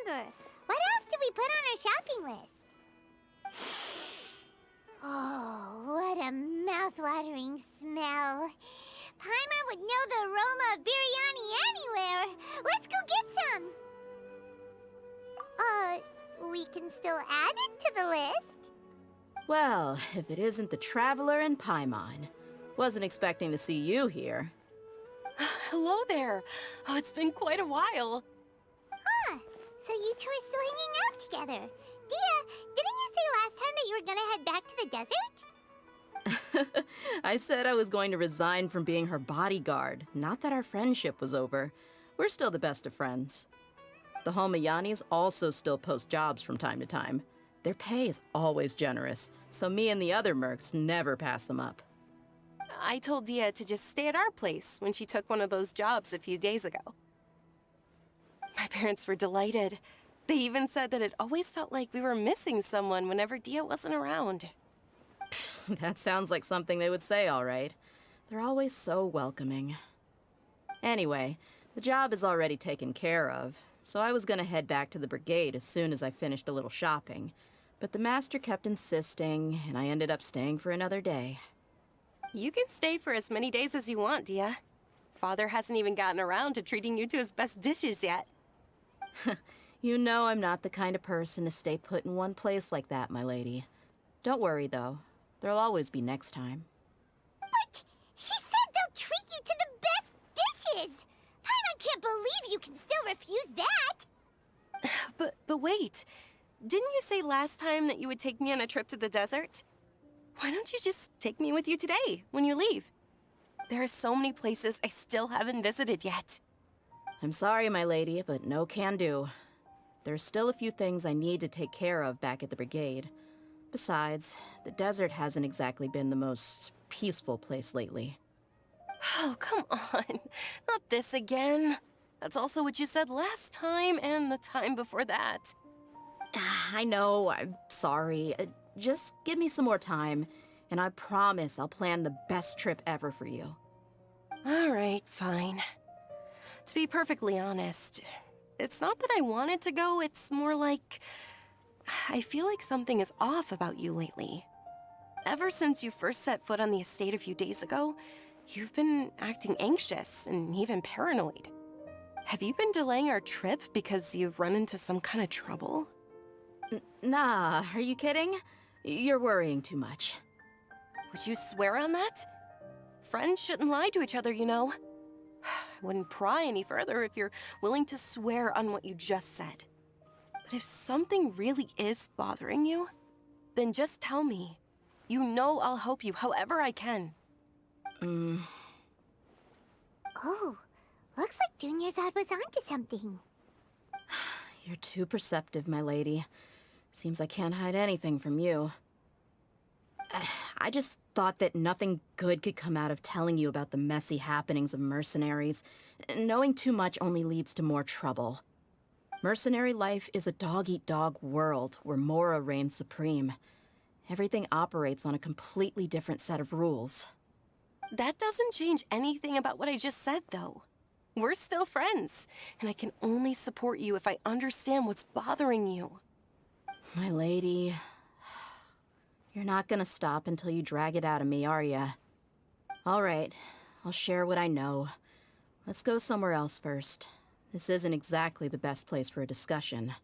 What else did we put on our shopping list? Oh, what a mouth-watering smell. Paimon would know the aroma of biryani anywhere. Let's go get some. We can still add it to the list. Well, if it isn't the Traveler and Paimon. Wasn't expecting to see you here. Hello there. Oh, it's been quite a while. Huh, so you two are still hanging out together. Dia, didn't you say last time that you were gonna head back to the desert? I said I was going to resign from being her bodyguard, not that our friendship was over. We're still the best of friends. The Homayanis also still post jobs from time to time. Their pay is always generous, so me and the other mercs never pass them up. I told Dia to just stay at our place when she took one of those jobs a few days ago. My parents were delighted. They even said that it always felt like we were missing someone whenever Dia wasn't around. That sounds like something they would say, all right. They're always so welcoming. Anyway, the job is already taken care of, so I was gonna head back to the brigade as soon as I finished a little shopping. But the master kept insisting, and I ended up staying for another day. You can stay for as many days as you want, Dia. Father hasn't even gotten around to treating you to his best dishes yet. You know I'm not the kind of person to stay put in one place like that, my lady. Don't worry, though. There'll always be next time. But she said they'll treat you to the best dishes! Paimon can't believe you can still refuse that! But wait. Didn't you say last time that you would take me on a trip to the desert? Why don't you just take me with you today, when you leave? There are so many places I still haven't visited yet. I'm sorry, my lady, but no can do. There's still a few things I need to take care of back at the brigade. Besides, the desert hasn't exactly been the most peaceful place lately. Oh, come on. Not this again. That's also what you said last time and the time before that. I know, I'm sorry. Just give me some more time, and I promise I'll plan the best trip ever for you. All right, fine. To be perfectly honest, it's not that I wanted to go, it's more like I feel like something is off about you lately. Ever since you first set foot on the estate a few days ago, you've been acting anxious and even paranoid. Have you been delaying our trip because you've run into some kind of trouble? Nah, are you kidding? You're worrying too much. Would you swear on that? Friends shouldn't lie to each other, you know. I wouldn't pry any further if you're willing to swear on what you just said. But if something really is bothering you, then just tell me. You know I'll help you however I can. Oh, looks like Dunьязарду was onto something. You're too perceptive, my lady. Seems I can't hide anything from you. I just thought that nothing good could come out of telling you about the messy happenings of mercenaries. Knowing too much only leads to more trouble. Mercenary life is a dog-eat-dog world where Mora reigns supreme. Everything operates on a completely different set of rules. That doesn't change anything about what I just said, though. We're still friends, and I can only support you if I understand what's bothering you. My lady, you're not gonna stop until you drag it out of me, are ya? All right, I'll share what I know. Let's go somewhere else first. This isn't exactly the best place for a discussion.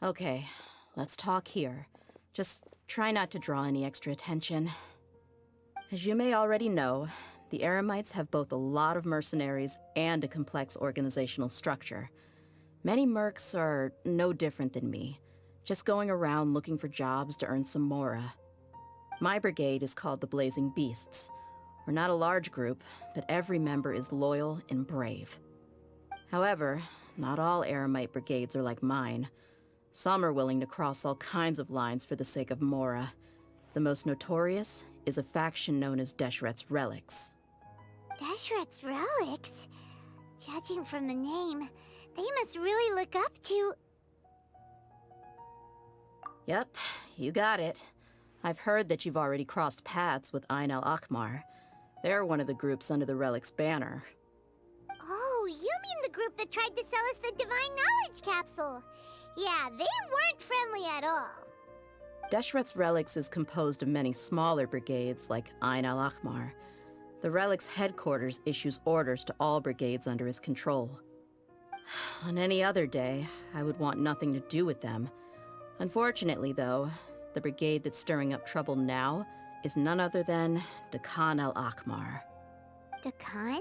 Okay, let's talk here. Just try not to draw any extra attention. As you may already know, the Eremites have both a lot of mercenaries and a complex organizational structure. Many mercs are no different than me, just going around looking for jobs to earn some mora. My brigade is called the Blazing Beasts. We're not a large group, but every member is loyal and brave. However, not all Eremite brigades are like mine. Some are willing to cross all kinds of lines for the sake of mora. The most notorious is a faction known as Deshret's Relics. Deshret's Relics? Judging from the name, they must really look up to... Yep, you got it. I've heard that you've already crossed paths with Ain al-Akmar. They're one of the groups under the Relic's banner. Oh, you mean the group that tried to sell us the Divine Knowledge Capsule. Yeah, they weren't friendly at all. Deshret's relics is composed of many smaller brigades like Ain al-Ahmar. The relic's headquarters issues orders to all brigades under his control. On any other day, I would want nothing to do with them. Unfortunately, though, the brigade that's stirring up trouble now is none other than Dakan al-Ahmar. Dakan?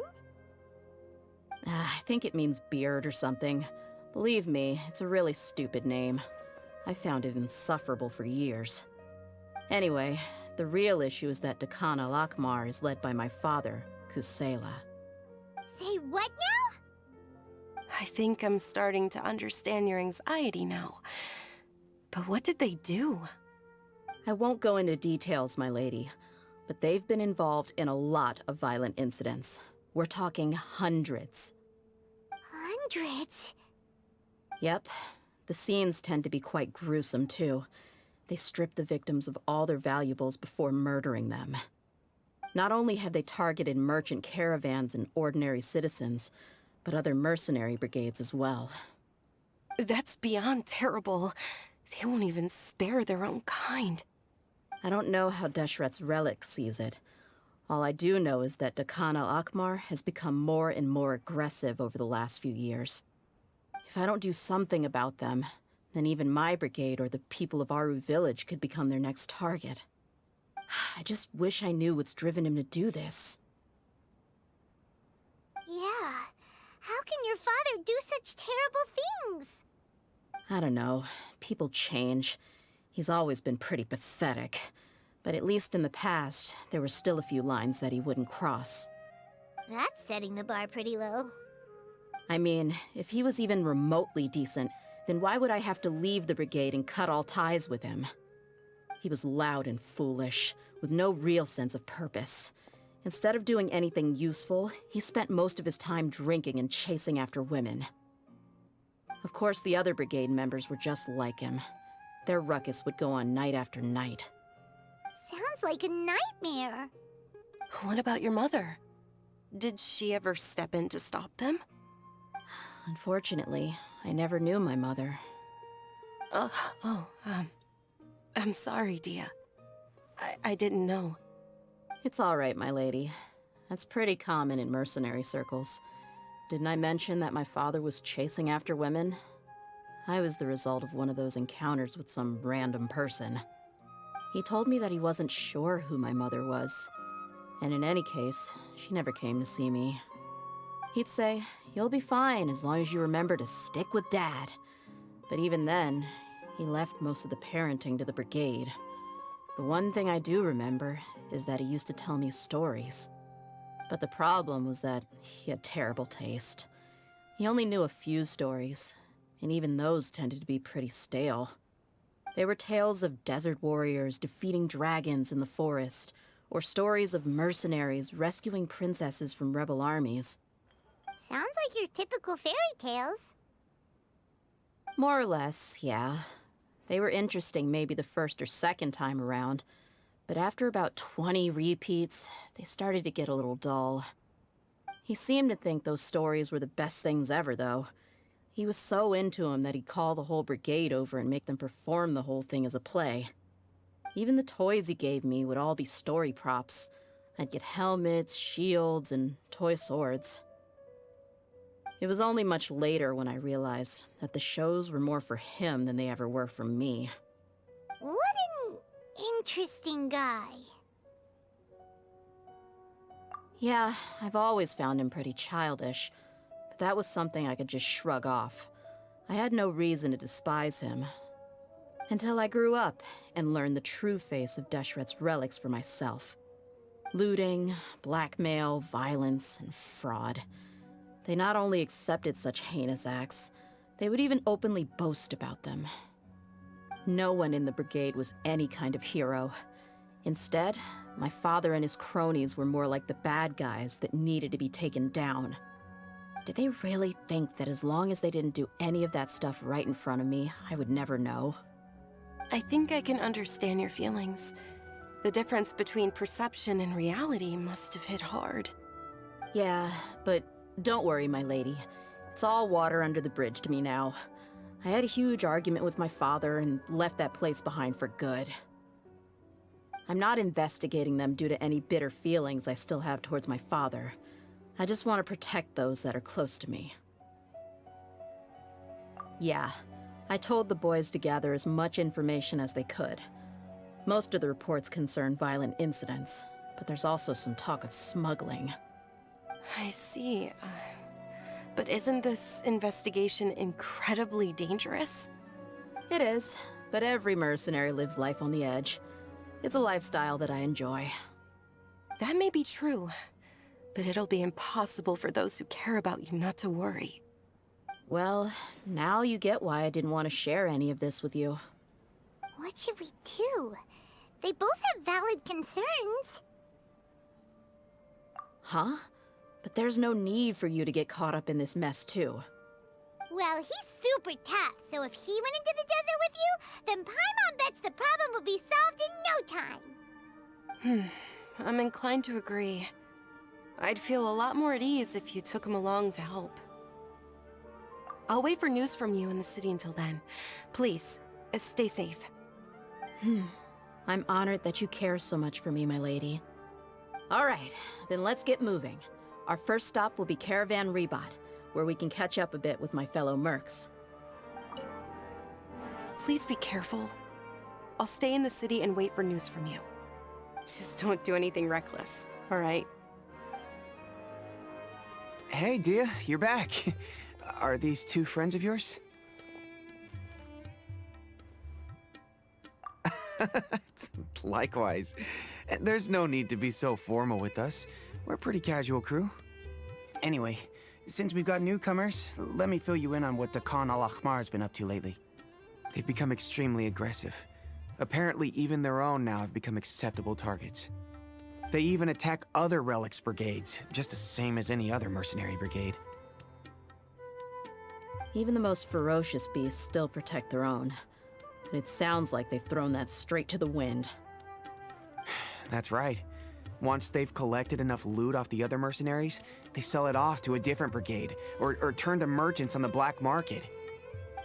I think it means beard or something. Believe me, it's a really stupid name. I found it insufferable for years. Anyway, the real issue is that Dakan al-Ahmar is led by my father, Kusela. Say what now? I think I'm starting to understand your anxiety now. But what did they do? I won't go into details, my lady, but they've been involved in a lot of violent incidents. We're talking hundreds. Hundreds? Yep. The scenes tend to be quite gruesome, too. They strip the victims of all their valuables before murdering them. Not only have they targeted merchant caravans and ordinary citizens, but other mercenary brigades as well. That's beyond terrible. They won't even spare their own kind. I don't know how Deshret's relic sees it. All I do know is that Dakan al-Ahmar has become more and more aggressive over the last few years. If I don't do something about them, then even my brigade or the people of Aru village could become their next target. I just wish I knew what's driven him to do this. Yeah. How can your father do such terrible things? I don't know. People change. He's always been pretty pathetic. But at least in the past, there were still a few lines that he wouldn't cross. That's setting the bar pretty low. I mean, if he was even remotely decent, then why would I have to leave the brigade and cut all ties with him? He was loud and foolish, with no real sense of purpose. Instead of doing anything useful, he spent most of his time drinking and chasing after women. Of course, the other brigade members were just like him. Their ruckus would go on night after night. Sounds like a nightmare. What about your mother? Did she ever step in to stop them? Unfortunately, I never knew my mother. I'm sorry, Dia. I didn't know. It's all right, my lady. That's pretty common in mercenary circles. Didn't I mention that my father was chasing after women? I was the result of one of those encounters with some random person. He told me that he wasn't sure who my mother was. And in any case, she never came to see me. He'd say, "You'll be fine as long as you remember to stick with Dad." But even then, he left most of the parenting to the brigade. The one thing I do remember is that he used to tell me stories. But the problem was that he had terrible taste. He only knew a few stories, and even those tended to be pretty stale. They were tales of desert warriors defeating dragons in the forest, or stories of mercenaries rescuing princesses from rebel armies. Sounds like your typical fairy tales. More or less, yeah. They were interesting maybe the first or second time around, but after about 20 repeats, they started to get a little dull. He seemed to think those stories were the best things ever, though. He was so into them that he'd call the whole brigade over and make them perform the whole thing as a play. Even the toys he gave me would all be story props. I'd get helmets, shields, and toy swords. It was only much later when I realized that the shows were more for him than they ever were for me. What an interesting guy. Yeah, I've always found him pretty childish, but that was something I could just shrug off. I had no reason to despise him. Until I grew up and learned the true face of Deshret's relics for myself. Looting, blackmail, violence, and fraud. They not only accepted such heinous acts, they would even openly boast about them. No one in the brigade was any kind of hero. Instead, my father and his cronies were more like the bad guys that needed to be taken down. Did they really think that as long as they didn't do any of that stuff right in front of me, I would never know? I think I can understand your feelings. The difference between perception and reality must have hit hard. Yeah, but don't worry, my lady. It's all water under the bridge to me now. I had a huge argument with my father and left that place behind for good. I'm not investigating them due to any bitter feelings I still have towards my father. I just want to protect those that are close to me. Yeah, I told the boys to gather as much information as they could. Most of the reports concern violent incidents, but there's also some talk of smuggling. I see. But isn't this investigation incredibly dangerous? It is, but every mercenary lives life on the edge. It's a lifestyle that I enjoy. That may be true, but it'll be impossible for those who care about you not to worry. Well, now you get why I didn't want to share any of this with you. What should we do? They both have valid concerns. Huh? But there's no need for you to get caught up in this mess, too. Well, he's super tough, so if he went into the desert with you, then Paimon bets the problem will be solved in no time. I'm inclined to agree. I'd feel a lot more at ease if you took him along to help. I'll wait for news from you in the city until then. Please, stay safe. I'm honored that you care so much for me, my lady. All right, then let's get moving. Our first stop will be Caravan Rebot, where we can catch up a bit with my fellow mercs. Please be careful. I'll stay in the city and wait for news from you. Just don't do anything reckless, all right? Hey, Dia, you're back. Are these two friends of yours? Likewise. There's no need to be so formal with us. We're a pretty casual crew. Anyway, since we've got newcomers, let me fill you in on what Dakan al-Ahmar has been up to lately. They've become extremely aggressive. Apparently, even their own now have become acceptable targets. They even attack other relics brigades, just the same as any other mercenary brigade. Even the most ferocious beasts still protect their own. And it sounds like they've thrown that straight to the wind. That's right. Once they've collected enough loot off the other mercenaries, they sell it off to a different brigade, or turn to merchants on the black market.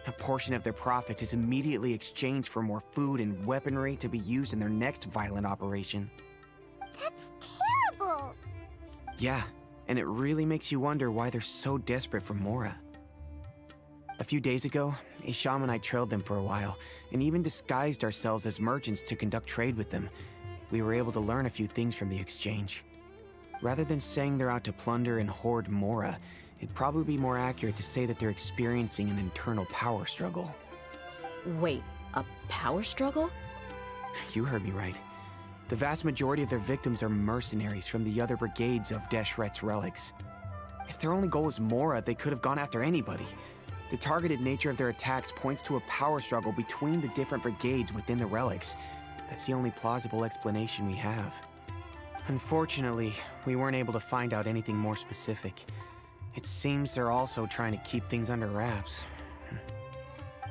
A portion of their profits is immediately exchanged for more food and weaponry to be used in their next violent operation. That's terrible! Yeah, and it really makes you wonder why they're so desperate for Mora. A few days ago, Isham and I trailed them for a while, and even disguised ourselves as merchants to conduct trade with them. We were able to learn a few things from the exchange. Rather than saying they're out to plunder and hoard Mora, it'd probably be more accurate to say that they're experiencing an internal power struggle. Wait, a power struggle? You heard me right. The vast majority of their victims are mercenaries from the other brigades of Deshret's relics. If their only goal was Mora, they could have gone after anybody. The targeted nature of their attacks points to a power struggle between the different brigades within the relics. That's the only plausible explanation we have. Unfortunately, we weren't able to find out anything more specific. It seems they're also trying to keep things under wraps.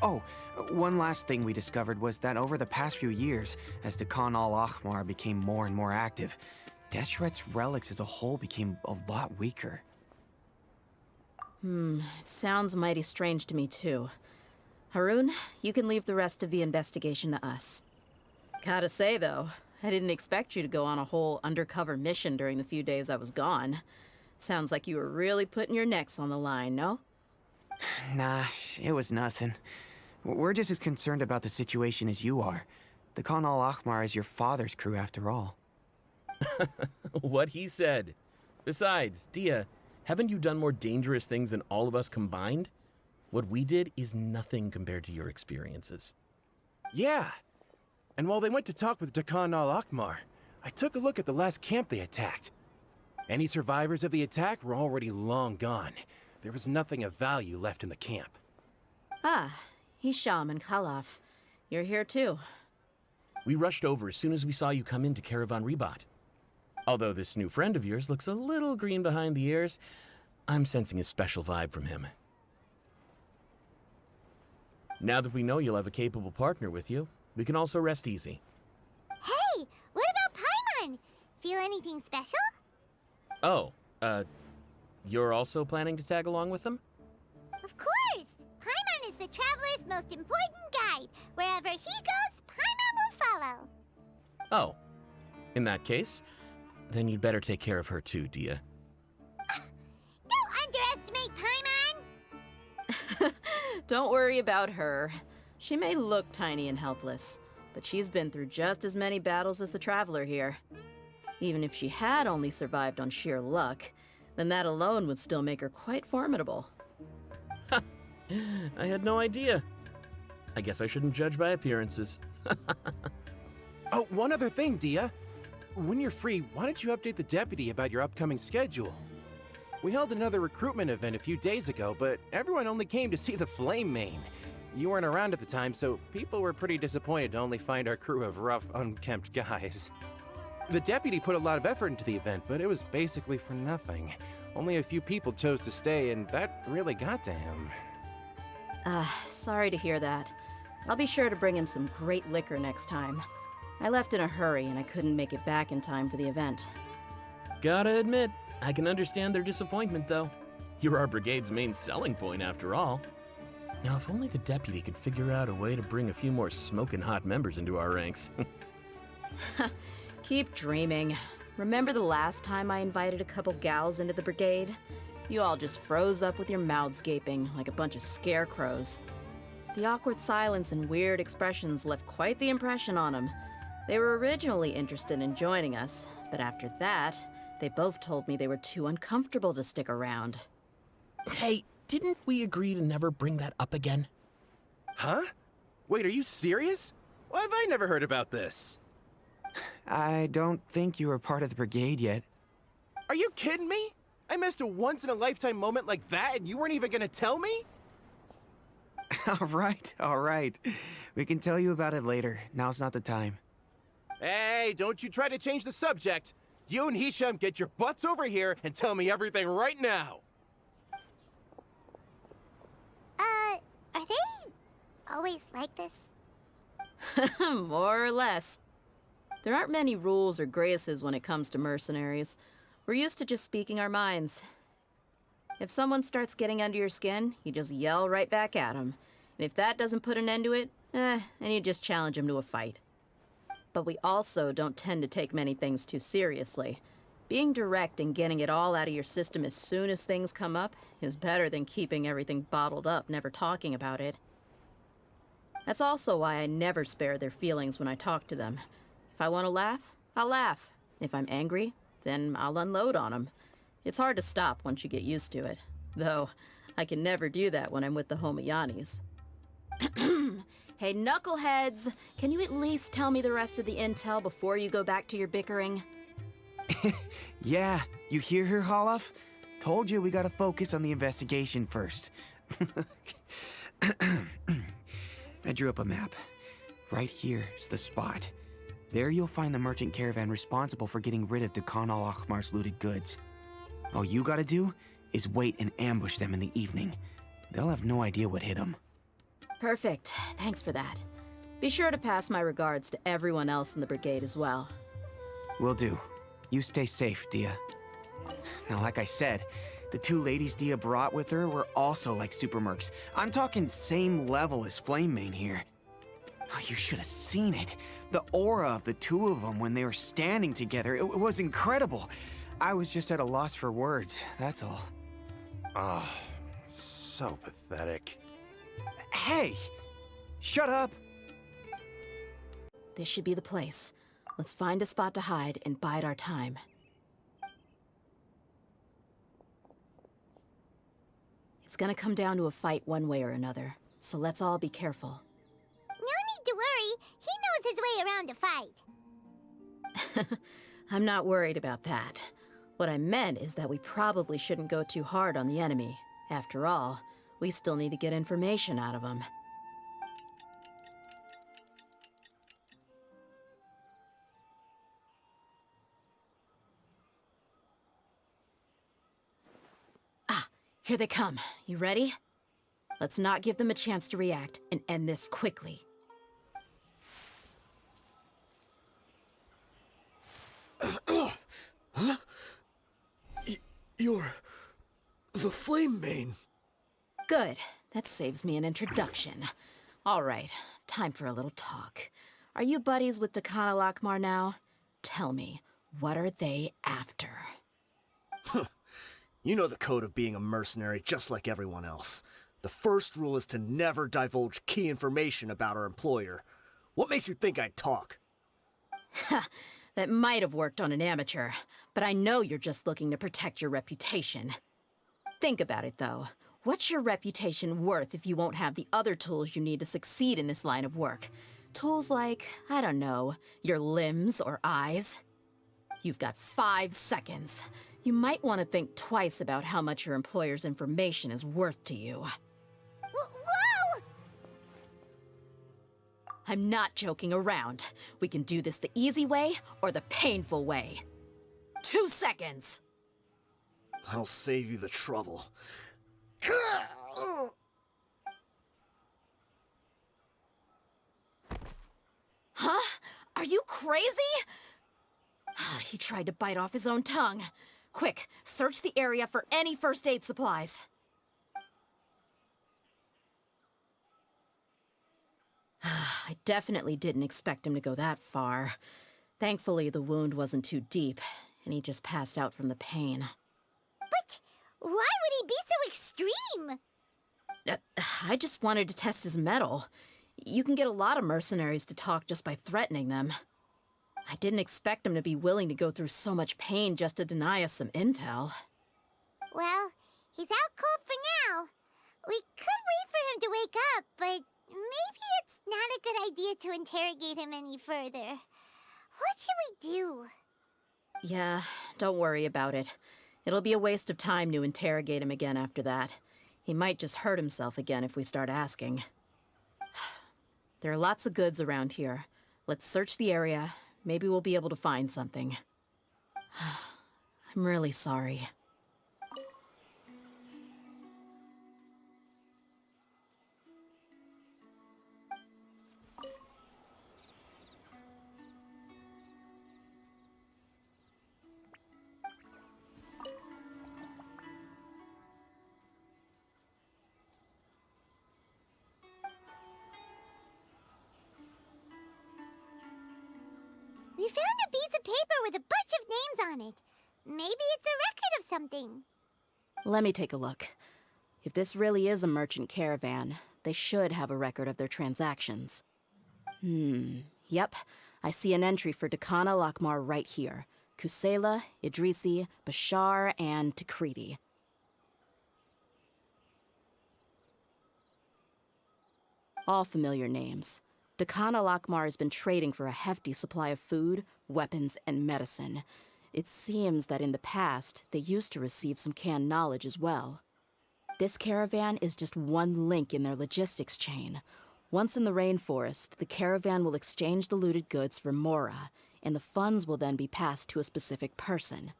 Oh, one last thing we discovered was that over the past few years, as Dakan al-Ahmar became more and more active, Deshret's relics as a whole became a lot weaker. It sounds mighty strange to me, too. Harun, you can leave the rest of the investigation to us. Gotta say, though, I didn't expect you to go on a whole undercover mission during the few days I was gone. Sounds like you were really putting your necks on the line, no? Nah, it was nothing. We're just as concerned about the situation as you are. Dakan al-Ahmar is your father's crew, after all. What he said. Besides, Dia, haven't you done more dangerous things than all of us combined? What we did is nothing compared to your experiences. Yeah. And while they went to talk with Dakan al-Ahmar, I took a look at the last camp they attacked. Any survivors of the attack were already long gone. There was nothing of value left in the camp. Ah, Hisham and Khalaf. You're here too. We rushed over as soon as we saw you come into Caravan Rebot. Although this new friend of yours looks a little green behind the ears, I'm sensing a special vibe from him. Now that we know you'll have a capable partner with you, we can also rest easy. Hey, what about Paimon? Feel anything special? Oh, you're also planning to tag along with them? most important guide. Wherever he goes, Paimon will follow. Oh. In that case, then you'd better take care of her too, Dia. Don't underestimate Paimon! Don't worry about her. She may look tiny and helpless, but she's been through just as many battles as the traveler here. Even if she had only survived on sheer luck, then that alone would still make her quite formidable. I had no idea. I guess I shouldn't judge by appearances. Oh, one other thing, Dia. When you're free, why don't you update the deputy about your upcoming schedule? We held another recruitment event a few days ago, but everyone only came to see the Flame Mane. You weren't around at the time, so people were pretty disappointed to only find our crew of rough, unkempt guys. The deputy put a lot of effort into the event, but it was basically for nothing. Only a few people chose to stay, and that really got to him. Sorry to hear that. I'll be sure to bring him some great liquor next time. I left in a hurry and I couldn't make it back in time for the event. Gotta admit, I can understand their disappointment, though. You're our brigade's main selling point, after all. Now, if only the deputy could figure out a way to bring a few more smoking hot members into our ranks. Keep dreaming. Remember the last time I invited a couple gals into the brigade? You all just froze up with your mouths gaping like a bunch of scarecrows. The awkward silence and weird expressions left quite the impression on them. They were originally interested in joining us, but after that, they both told me they were too uncomfortable to stick around. Hey, didn't we agree to never bring that up again? Huh? Wait, are you serious? Why have I never heard about this? I don't think you were part of the brigade yet. Are you kidding me? I missed a once-in-a-lifetime moment like that and you weren't even gonna tell me? All right. We can tell you about it later. Now's not the time. Hey, don't you try to change the subject. You and Hisham get your butts over here and tell me everything right now. Are they always like this? More or less. There aren't many rules or graces when it comes to mercenaries. We're used to just speaking our minds. If someone starts getting under your skin, you just yell right back at them. And if that doesn't put an end to it, then you just challenge them to a fight. But we also don't tend to take many things too seriously. Being direct and getting it all out of your system as soon as things come up is better than keeping everything bottled up, never talking about it. That's also why I never spare their feelings when I talk to them. If I want to laugh, I'll laugh. If I'm angry, then I'll unload on them. It's hard to stop once you get used to it. Though, I can never do that when I'm with the Homayanis. Hey, knuckleheads! Can you at least tell me the rest of the intel before you go back to your bickering? Yeah, you hear her, Holloff? Told you we gotta focus on the investigation first. I drew up a map. Right here is the spot. There you'll find the merchant caravan responsible for getting rid of Dakan al-Akhmar's looted goods. All you gotta do is wait and ambush them in the evening. They'll have no idea what hit them. Perfect. Thanks for that. Be sure to pass my regards to everyone else in the brigade as well. Will do. You stay safe, Dia. Now, like I said, the two ladies Dia brought with her were also like super mercs. I'm talking same level as Flame Mane here. Oh, you should have seen it. The aura of the two of them when they were standing together, it was incredible. I was just at a loss for words, that's all. Ah, so pathetic. Hey! Shut up! This should be the place. Let's find a spot to hide and bide our time. It's gonna come down to a fight one way or another, so let's all be careful. No need to worry. He knows his way around a fight. I'm not worried about that. What I meant is that we probably shouldn't go too hard on the enemy. After all, we still need to get information out of them. Ah, here they come. You ready? Let's not give them a chance to react and end this quickly. Huh? You're the Flame Mane. Good. That saves me an introduction. All right, time for a little talk. Are you buddies with Dakana Lakmar now? Tell me, what are they after? You know the code of being a mercenary just like everyone else. The first rule is to never divulge key information about our employer. What makes you think I'd talk? That might have worked on an amateur, but I know you're just looking to protect your reputation. Think about it, though. What's your reputation worth if you won't have the other tools you need to succeed in this line of work? Tools like, I don't know, your limbs or eyes? You've got 5 seconds. You might want to think twice about how much your employer's information is worth to you. Whoa! I'm not joking around. We can do this the easy way or the painful way. 2 seconds! I'll save you the trouble. Huh? Are you crazy? He tried to bite off his own tongue. Quick, search the area for any first aid supplies. I definitely didn't expect him to go that far. Thankfully, the wound wasn't too deep, and he just passed out from the pain. But why would he be so extreme? I just wanted to test his mettle. You can get a lot of mercenaries to talk just by threatening them. I didn't expect him to be willing to go through so much pain just to deny us some intel. Well, he's out cold for now. We could wait for him to wake up, but maybe it's not a good idea to interrogate him any further. What should we do? Yeah, don't worry about it. It'll be a waste of time to interrogate him again after that. He might just hurt himself again if we start asking. There are lots of goods around here. Let's search the area. Maybe we'll be able to find something. I'm really sorry. We found a piece of paper with a bunch of names on it. Maybe it's a record of something. Let me take a look. If this really is a merchant caravan, they should have a record of their transactions. Yep. I see an entry for Dakana Lakmar right here. Kusela, Idrisi, Bashar, and Takriti. All familiar names. Dakana Lakmar has been trading for a hefty supply of food, weapons, and medicine. It seems that in the past, they used to receive some canned knowledge as well. This caravan is just one link in their logistics chain. Once in the rainforest, the caravan will exchange the looted goods for mora, and the funds will then be passed to a specific person.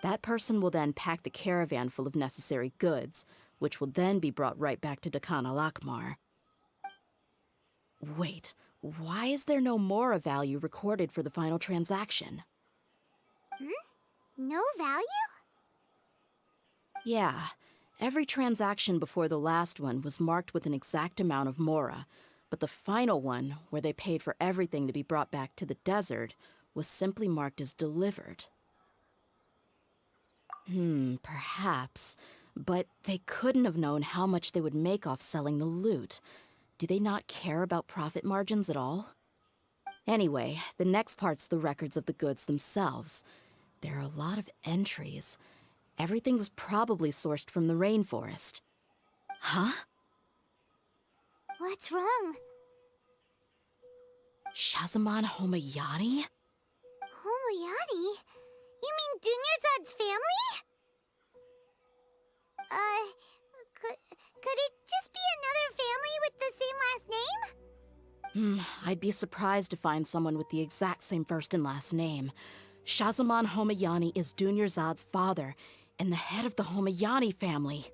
That person will then pack the caravan full of necessary goods, which will then be brought right back to Dakana Lakmar. Wait, why is there no mora value recorded for the final transaction? No value? Yeah, every transaction before the last one was marked with an exact amount of mora, but the final one, where they paid for everything to be brought back to the desert, was simply marked as delivered. Perhaps, but they couldn't have known how much they would make off selling the loot. Do they not care about profit margins at all? Anyway, the next part's the records of the goods themselves. There are a lot of entries. Everything was probably sourced from the rainforest. Huh? What's wrong? Shazaman Homayani? Homayani? You mean Dunyarzad's family? Could it just be another family with the same last name? I'd be surprised to find someone with the exact same first and last name. Shazaman Homayani is Dunyarzad's father, and the head of the Homayani family.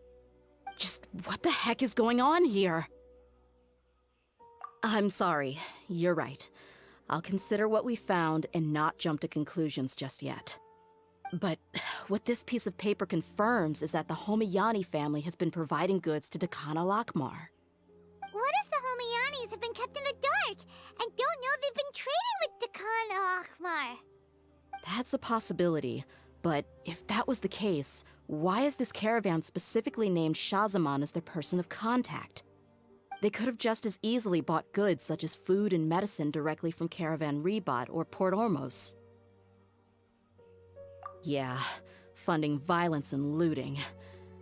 Just what the heck is going on here? I'm sorry, you're right. I'll consider what we found and not jump to conclusions just yet. But what this piece of paper confirms is that the Homayani family has been providing goods to Dakana Lakmar. What if the Homayani have been kept in the dark, and don't know they've been trading with Dakan Alakmar. That's a possibility, but if that was the case, why is this caravan specifically named Shazaman as their person of contact? They could have just as easily bought goods such as food and medicine directly from Caravan Rebot or Port Ormos. Yeah, funding violence and looting.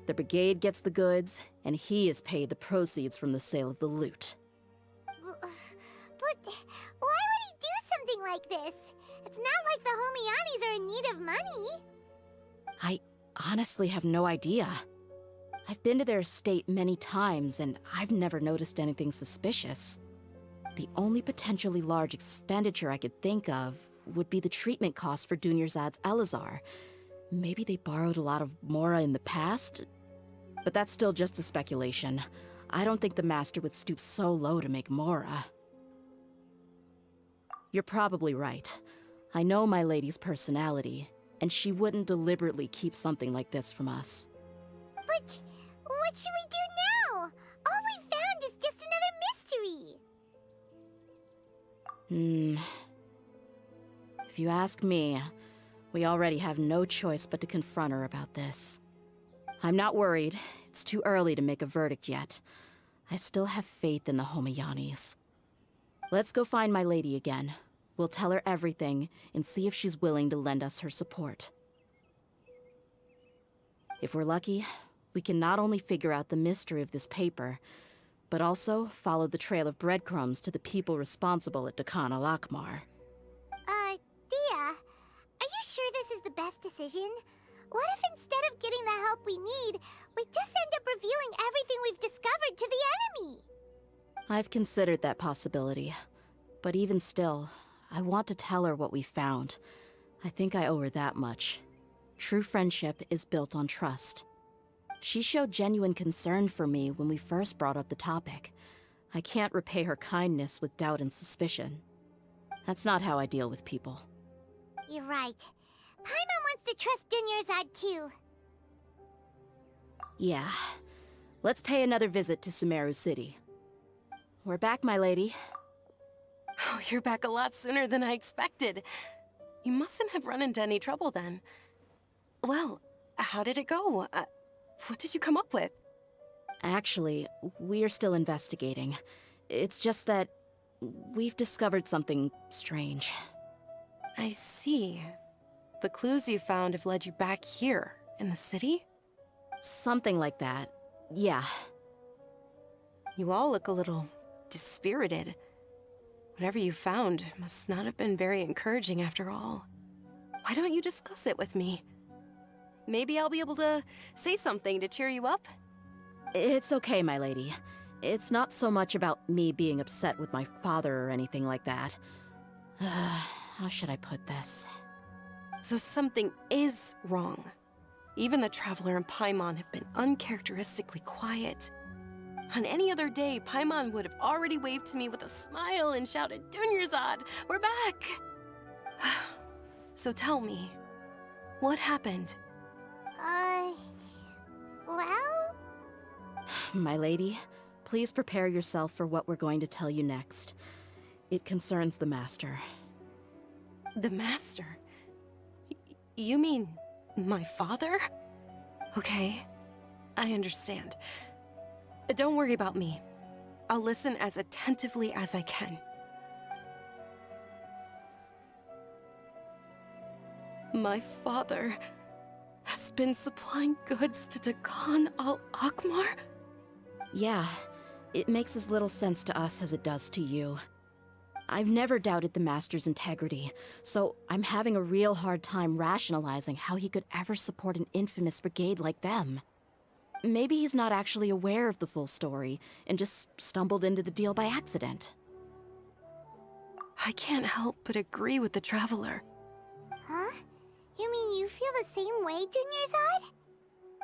The brigade gets the goods, and he is paid the proceeds from the sale of the loot. But why would he do something like this? It's not like the Homianis are in need of money. I honestly have no idea. I've been to their estate many times, and I've never noticed anything suspicious. The only potentially large expenditure I could think of would be the treatment costs for Dunьязард's Elazar. Maybe they borrowed a lot of Mora in the past? But that's still just a speculation. I don't think the Master would stoop so low to make Mora. You're probably right. I know my lady's personality, and she wouldn't deliberately keep something like this from us. But what should we do now? All we found is just another mystery. If you ask me, we already have no choice but to confront her about this. I'm not worried. It's too early to make a verdict yet. I still have faith in the Homianis. Let's go find my lady again. We'll tell her everything and see if she's willing to lend us her support. If we're lucky, we can not only figure out the mystery of this paper, but also follow the trail of breadcrumbs to the people responsible at Dakan Alakmar. Dia, are you sure this is the best decision? What if instead of getting the help we need, we just end up revealing everything we've discovered to the enemy? I've considered that possibility, but even still, I want to tell her what we found. I think I owe her that much. True friendship is built on trust. She showed genuine concern for me when we first brought up the topic. I can't repay her kindness with doubt and suspicion. That's not how I deal with people. You're right. Paimon wants to trust Dunьязарdu too. Yeah. Let's pay another visit to Sumero City. We're back, my lady. Oh, you're back a lot sooner than I expected. You mustn't have run into any trouble then. Well, how did it go? What did you come up with? Actually, we're still investigating. It's just that we've discovered something strange. I see. The clues you found have led you back here, in the city? Something like that. Yeah. You all look a little dispirited. Whatever you found must not have been very encouraging after all. Why don't you discuss it with me? Maybe I'll be able to say something to cheer you up? It's okay, my lady. It's not so much about me being upset with my father or anything like that. How should I put this? So something is wrong. Even the Traveler and Paimon have been uncharacteristically quiet. On any other day, Paimon would have already waved to me with a smile and shouted, "Dunьязарду, we're back!" So tell me, what happened? Well? My lady, please prepare yourself for what we're going to tell you next. It concerns the Master. The Master? You mean my father? Okay, I understand. Don't worry about me. I'll listen as attentively as I can. My father has been supplying goods to Dakan Alakmar? Yeah, it makes as little sense to us as it does to you. I've never doubted the Master's integrity, so I'm having a real hard time rationalizing how he could ever support an infamous brigade like them. Maybe he's not actually aware of the full story and just stumbled into the deal by accident. I can't help but agree with the Traveler. Huh? You mean you feel the same way, Dunьязарду?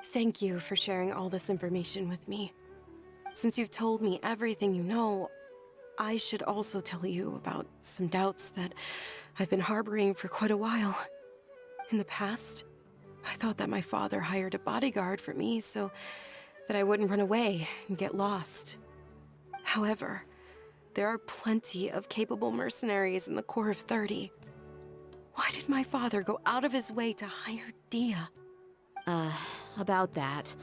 Thank you for sharing all this information with me. Since you've told me everything you know, I should also tell you about some doubts that I've been harboring for quite a while. In the past, I thought that my father hired a bodyguard for me so that I wouldn't run away and get lost. However, There are plenty of capable mercenaries in the core of 30. Why did my father go out of his way to hire Dia? About that.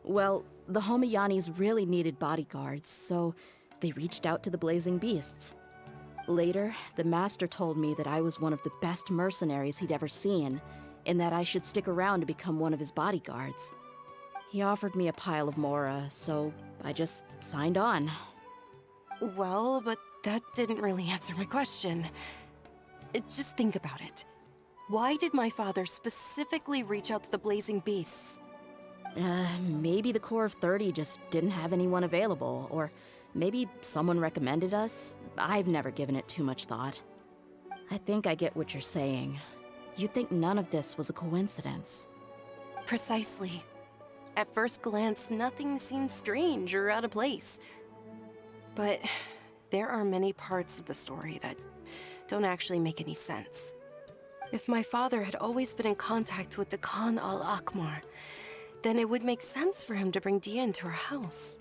Well, the Homayanis really needed bodyguards, so they reached out to the Blazing Beasts. Later, the Master told me that I was one of the best mercenaries he'd ever seen, and that I should stick around to become one of his bodyguards. He offered me a pile of mora, so I just signed on. Well, but that didn't really answer my question. Just think about it. Why did my father specifically reach out to the Blazing Beasts? Maybe the core of 30 just didn't have anyone available, or maybe someone recommended us. I've never given it too much thought. I think I get what you're saying. You think none of this was a coincidence. Precisely. At first glance, nothing seemed strange or out of place. But there are many parts of the story that don't actually make any sense. If my father had always been in contact with Dakan al-Akmar, then it would make sense for him to bring Dia into our house.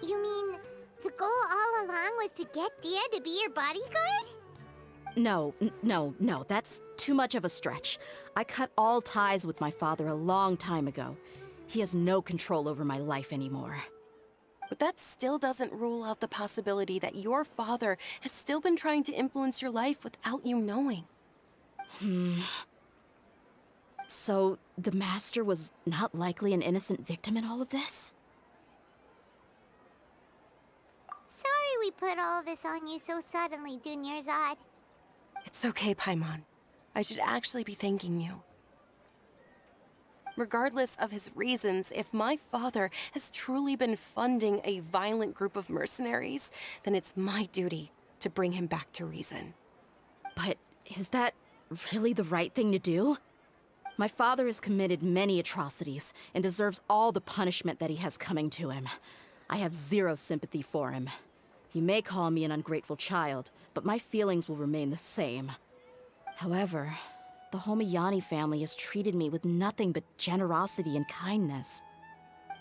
You mean the goal all along was to get Dia to be your bodyguard? No, that's too much of a stretch. I cut all ties with my father a long time ago. He has no control over my life anymore. But that still doesn't rule out the possibility that your father has still been trying to influence your life without you knowing. So, the Master was not likely an innocent victim in all of this? Sorry we put all of this on you so suddenly, Dunьязарду. It's okay, Paimon. I should actually be thanking you. Regardless of his reasons, if my father has truly been funding a violent group of mercenaries, then it's my duty to bring him back to reason. But is that really the right thing to do? My father has committed many atrocities and deserves all the punishment that he has coming to him. I have zero sympathy for him. You may call me an ungrateful child, but my feelings will remain the same. However, the Homayani family has treated me with nothing but generosity and kindness.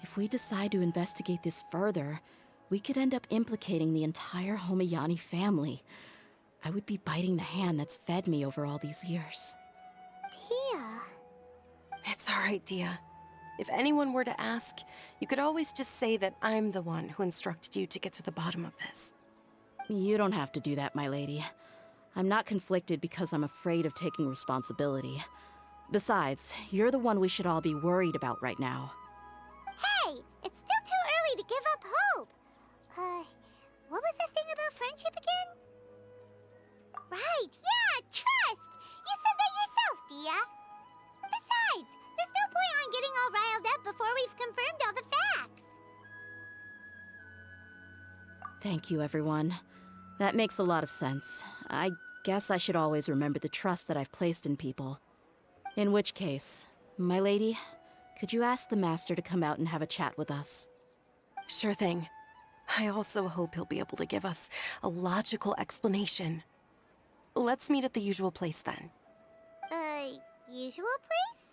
If we decide to investigate this further, we could end up implicating the entire Homayani family. I would be biting the hand that's fed me over all these years. Dia. It's all right, Dia. If anyone were to ask, you could always just say that I'm the one who instructed you to get to the bottom of this. You don't have to do that, my lady. I'm not conflicted because I'm afraid of taking responsibility. Besides, you're the one we should all be worried about right now. Hey, it's still too early to give up hope. What was that thing about friendship again? Right, yeah, trust! You said that yourself, Dia. Besides, there's no point on getting all riled up before we've confirmed all the facts. Thank you, everyone. That makes a lot of sense. I guess I should always remember the trust that I've placed in people. In which case, my lady, could you ask the Master to come out and have a chat with us? Sure thing. I also hope he'll be able to give us a logical explanation. Let's meet at the usual place then. Usual place?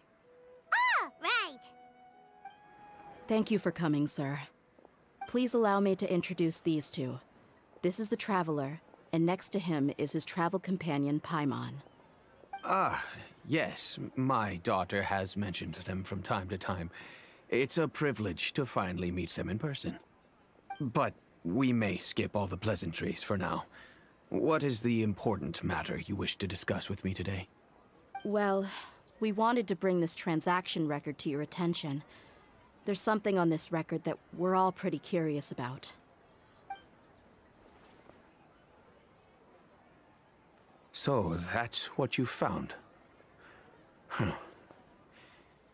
Ah, right. Thank you for coming, sir. Please allow me to introduce these two. This is the Traveler, and next to him is his travel companion, Paimon. Ah, yes. My daughter has mentioned them from time to time. It's a privilege to finally meet them in person. But we may skip all the pleasantries for now. What is the important matter you wish to discuss with me today? Well, we wanted to bring this transaction record to your attention. There's something on this record that we're all pretty curious about. So, that's what you found. Huh.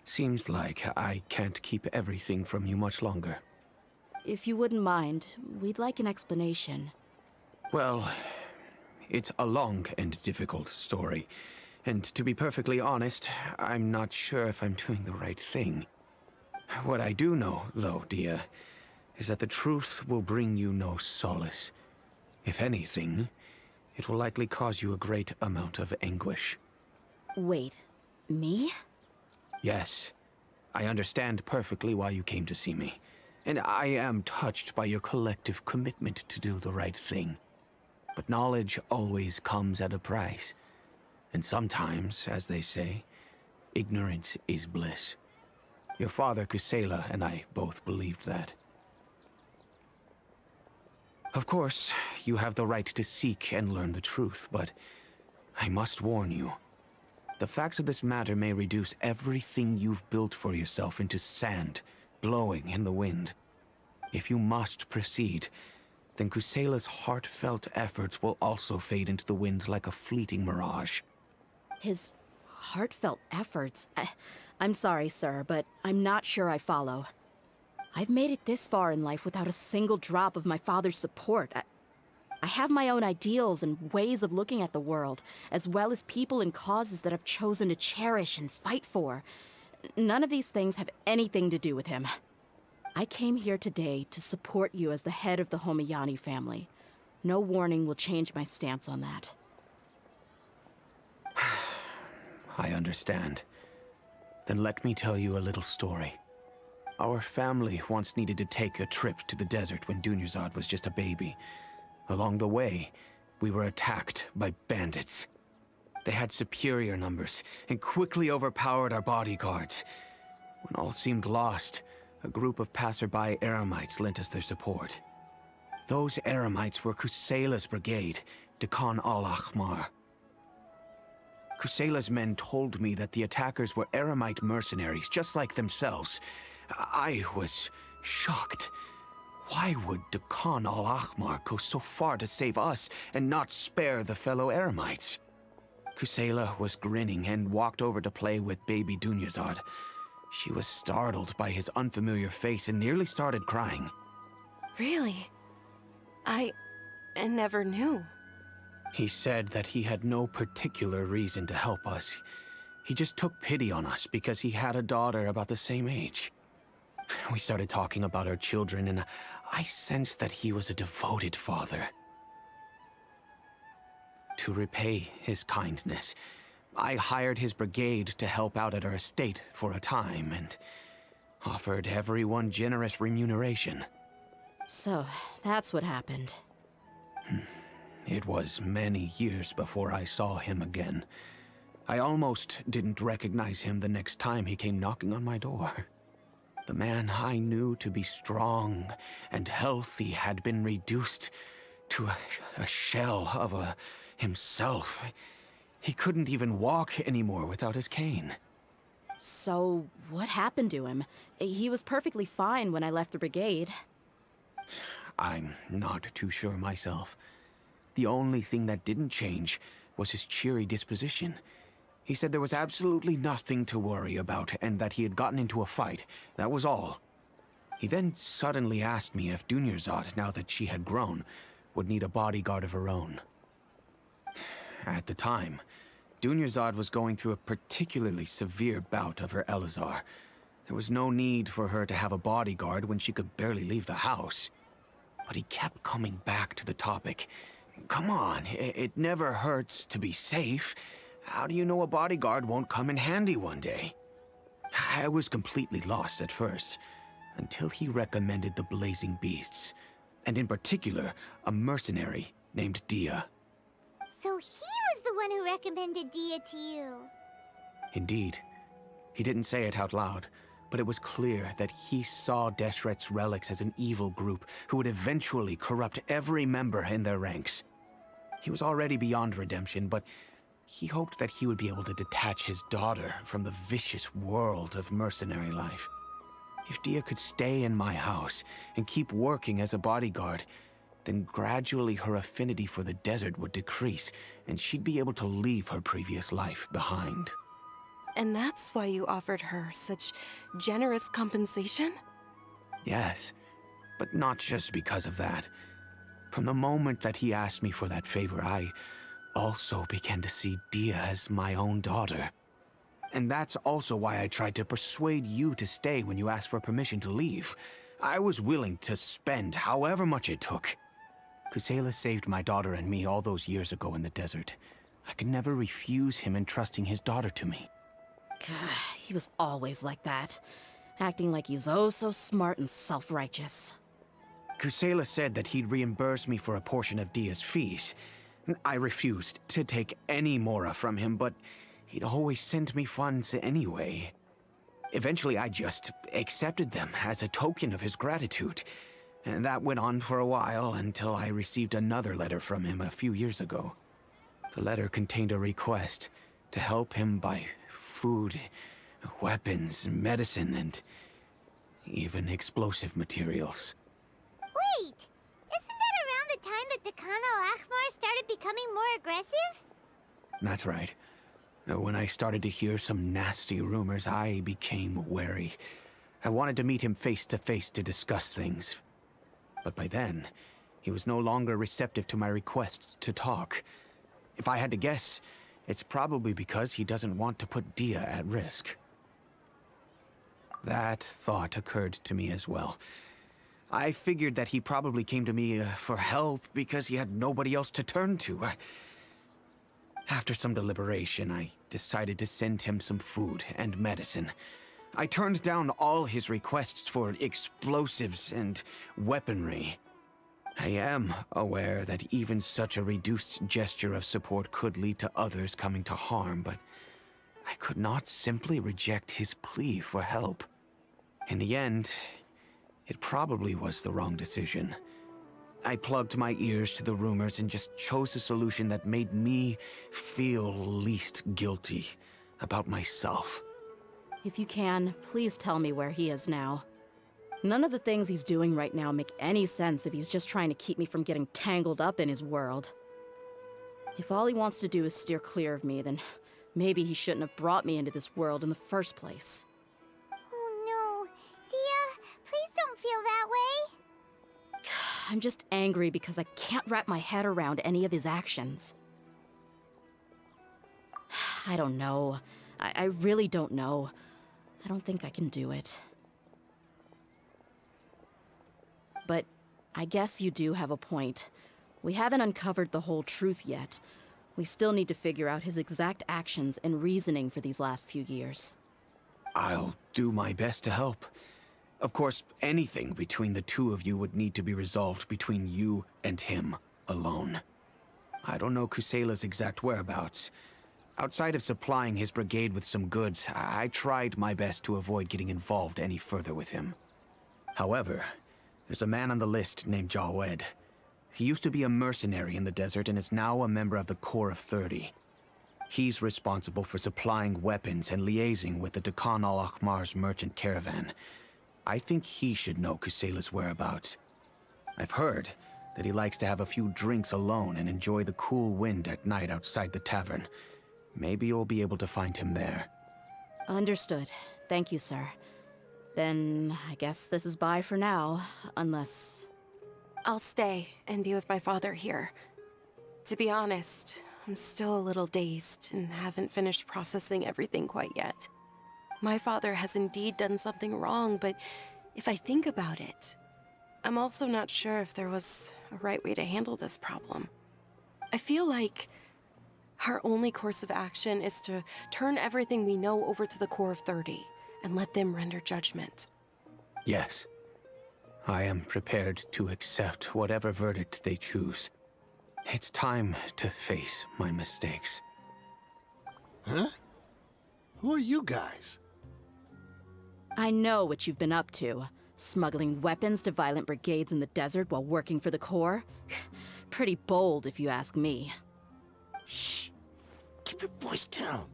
Seems like I can't keep everything from you much longer. If you wouldn't mind, we'd like an explanation. Well, it's a long and difficult story. And to be perfectly honest, I'm not sure if I'm doing the right thing. What I do know, though, Dia, is that the truth will bring you no solace. If anything, it will likely cause you a great amount of anguish. Wait, me? Yes. I understand perfectly why you came to see me. and I am touched by your collective commitment to do the right thing. But knowledge always comes at a price. And sometimes, as they say, ignorance is bliss. Your father, Kusela, and I both believed that. Of course, you have the right to seek and learn the truth, but I must warn you. The facts of this matter may reduce everything you've built for yourself into sand, blowing in the wind. If you must proceed, then Kusela's heartfelt efforts will also fade into the wind like a fleeting mirage. His heartfelt efforts? I'm sorry, sir, but I'm not sure I follow. I've made it this far in life without a single drop of my father's support. I have my own ideals and ways of looking at the world, as well as people and causes that I've chosen to cherish and fight for. None of these things have anything to do with him. I came here today to support you as the head of the Homiyani family. No warning will change my stance on that. I understand. Then let me tell you a little story. Our family once needed to take a trip to the desert when Dunьязарду was just a baby. Along the way, we were attacked by bandits. They had superior numbers and quickly overpowered our bodyguards. When all seemed lost, a group of passerby eremites lent us their support. Those eremites were Kusela's brigade, Dukhan al-Ahmar. Kusela's men told me that the attackers were eremite mercenaries, just like themselves. I was shocked. Why would Dukhan al-Ahmar go so far to save us and not spare the fellow eremites? Kusela was grinning and walked over to play with baby Dunьязарду. She was startled by his unfamiliar face and nearly started crying. Really? I never knew. He said that he had no particular reason to help us. He just took pity on us because he had a daughter about the same age. We started talking about our children, and I sensed that he was a devoted father. To repay his kindness, I hired his brigade to help out at our estate for a time, and offered everyone generous remuneration. So, that's what happened. It was many years before I saw him again. I almost didn't recognize him the next time he came knocking on my door. The man I knew to be strong and healthy had been reduced to a shell of himself. He couldn't even walk anymore without his cane. So, what happened to him? He was perfectly fine when I left the brigade. I'm not too sure myself. The only thing that didn't change was his cheery disposition. He said there was absolutely nothing to worry about and that he had gotten into a fight. That was all. He then suddenly asked me if Dunьязарду, now that she had grown, would need a bodyguard of her own. At the time, Dunьязарду was going through a particularly severe bout of her Elazar. There was no need for her to have a bodyguard when she could barely leave the house. But he kept coming back to the topic. Come on, it never hurts to be safe. How do you know a bodyguard won't come in handy one day? I was completely lost at first, until he recommended the Blazing Beasts, and in particular, a mercenary named Dia. So he was the one who recommended Dia to you. Indeed. He didn't say it out loud, but it was clear that he saw Deshret's relics as an evil group who would eventually corrupt every member in their ranks. He was already beyond redemption, but he hoped that he would be able to detach his daughter from the vicious world of mercenary life. If Dia could stay in my house and keep working as a bodyguard, then gradually her affinity for the desert would decrease, and she'd be able to leave her previous life behind. And that's why you offered her such generous compensation? Yes, but not just because of that. From the moment that he asked me for that favor, I also began to see Dia as my own daughter. And that's also why I tried to persuade you to stay when you asked for permission to leave. I was willing to spend however much it took. Kusela saved my daughter and me all those years ago in the desert. I could never refuse him entrusting his daughter to me. He was always like that. acting like he's oh so smart and self-righteous. Kusela said that he'd reimburse me for a portion of Dia's fees. I refused to take any mora from him, but he'd always send me funds anyway. Eventually, I just accepted them as a token of his gratitude. And that went on for a while until I received another letter from him a few years ago. The letter contained a request to help him buy food, weapons, medicine, and even explosive materials. Wait! Isn't that around the time that Dakano started becoming more aggressive? That's right. When I started to hear some nasty rumors, I became wary. I wanted to meet him face to face to discuss things. But by then, he was no longer receptive to my requests to talk. If I had to guess, it's probably because he doesn't want to put Dia at risk. That thought occurred to me as well. I figured that he probably came to me for help because he had nobody else to turn to. After some deliberation, I decided to send him some food and medicine. I turned down all his requests for explosives and weaponry. I am aware that even such a reduced gesture of support could lead to others coming to harm, but I could not simply reject his plea for help. In the end, it probably was the wrong decision. I plugged my ears to the rumors and just chose a solution that made me feel least guilty about myself. If you can, please tell me where he is now. None of the things he's doing right now make any sense if he's just trying to keep me from getting tangled up in his world. If all he wants to do is steer clear of me, then maybe he shouldn't have brought me into this world in the first place. Oh no. Dia, please don't feel that way. I'm just angry because I can't wrap my head around any of his actions. I don't know. I really don't know. I don't think I can do it. But I guess you do have a point. We haven't uncovered the whole truth yet. We still need to figure out his exact actions and reasoning for these last few years. I'll do my best to help. Of course, anything between the two of you would need to be resolved between you and him alone. I don't know Kusela's exact whereabouts. Outside of supplying his brigade with some goods, I tried my best to avoid getting involved any further with him. However, there's a man on the list named Jawed. He used to be a mercenary in the desert and is now a member of the Corps of 30. He's responsible for supplying weapons and liaising with the Dakan al-Akhmar's merchant caravan. I think he should know Kusela's whereabouts. I've heard that he likes to have a few drinks alone and enjoy the cool wind at night outside the tavern. Maybe you'll be able to find him there. Understood. Thank you, sir. Then I guess this is bye for now, unless... I'll stay and be with my father here. To be honest, I'm still a little dazed and haven't finished processing everything quite yet. My father has indeed done something wrong, but if I think about it, I'm also not sure if there was a right way to handle this problem. I feel like our only course of action is to turn everything we know over to the Corps of 30 and let them render judgment. Yes. I am prepared to accept whatever verdict they choose. It's time to face my mistakes. Huh? Who are you guys? I know what you've been up to. Smuggling weapons to violent brigades in the desert while working for the Corps? Pretty bold, if you ask me. Shh! Keep your voice down.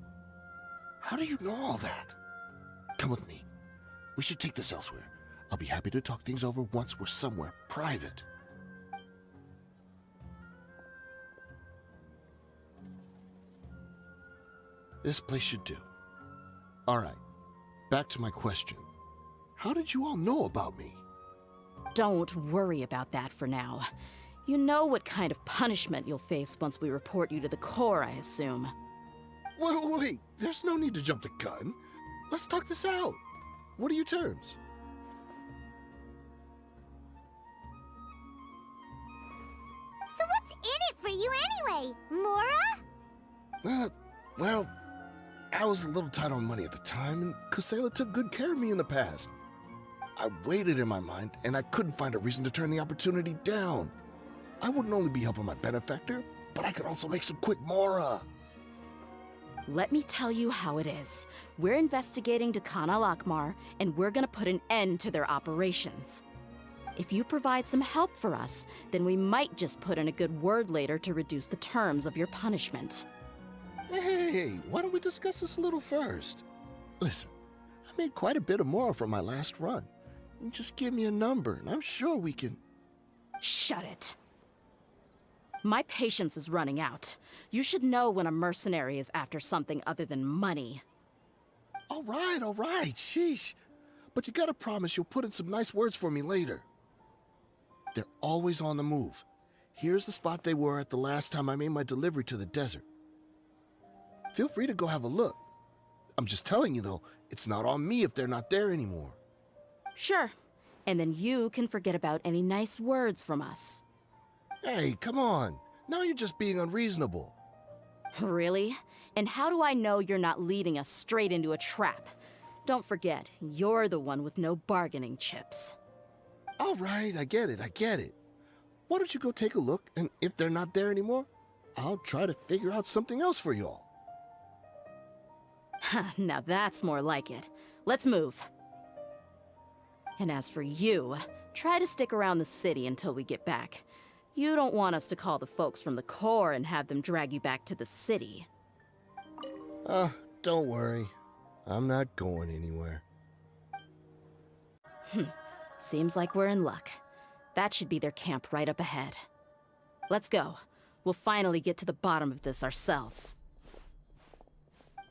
How do you know all that? Come with me. We should take this elsewhere. I'll be happy to talk things over once we're somewhere private. This place should do. All right. Back to my question. How did you all know about me? Don't worry about that for now. You know what kind of punishment you'll face once we report you to the Corps, I assume. Wait. There's no need to jump the gun. Let's talk this out. What are your terms? So what's in it for you anyway, Mora? Well, I was a little tight on money at the time, and Kusela took good care of me in the past. I weighed it in my mind, and I couldn't find a reason to turn the opportunity down. I wouldn't only be helping my benefactor, but I could also make some quick mora. Let me tell you how it is. We're investigating Dakhan al-Akmar, and we're gonna put an end to their operations. If you provide some help for us, then we might just put in a good word later to reduce the terms of your punishment. Hey, why don't we discuss this a little first? Listen, I made quite a bit of mora from my last run. You just give me a number, and I'm sure we can... Shut it. My patience is running out. You should know when a mercenary is after something other than money. All right, sheesh. But you gotta promise you'll put in some nice words for me later. They're always on the move. Here's the spot they were at the last time I made my delivery to the desert. Feel free to go have a look. I'm just telling you though, it's not on me if they're not there anymore. Sure. And then you can forget about any nice words from us. Hey, come on. Now you're just being unreasonable. Really? And how do I know you're not leading us straight into a trap? Don't forget, you're the one with no bargaining chips. All right, I get it. Why don't you go take a look, and if they're not there anymore, I'll try to figure out something else for y'all. Now that's more like it. Let's move. And as for you, try to stick around the city until we get back. You don't want us to call the folks from the Corps and have them drag you back to the city. Don't worry. I'm not going anywhere. Seems like we're in luck. That should be their camp right up ahead. Let's go. We'll finally get to the bottom of this ourselves.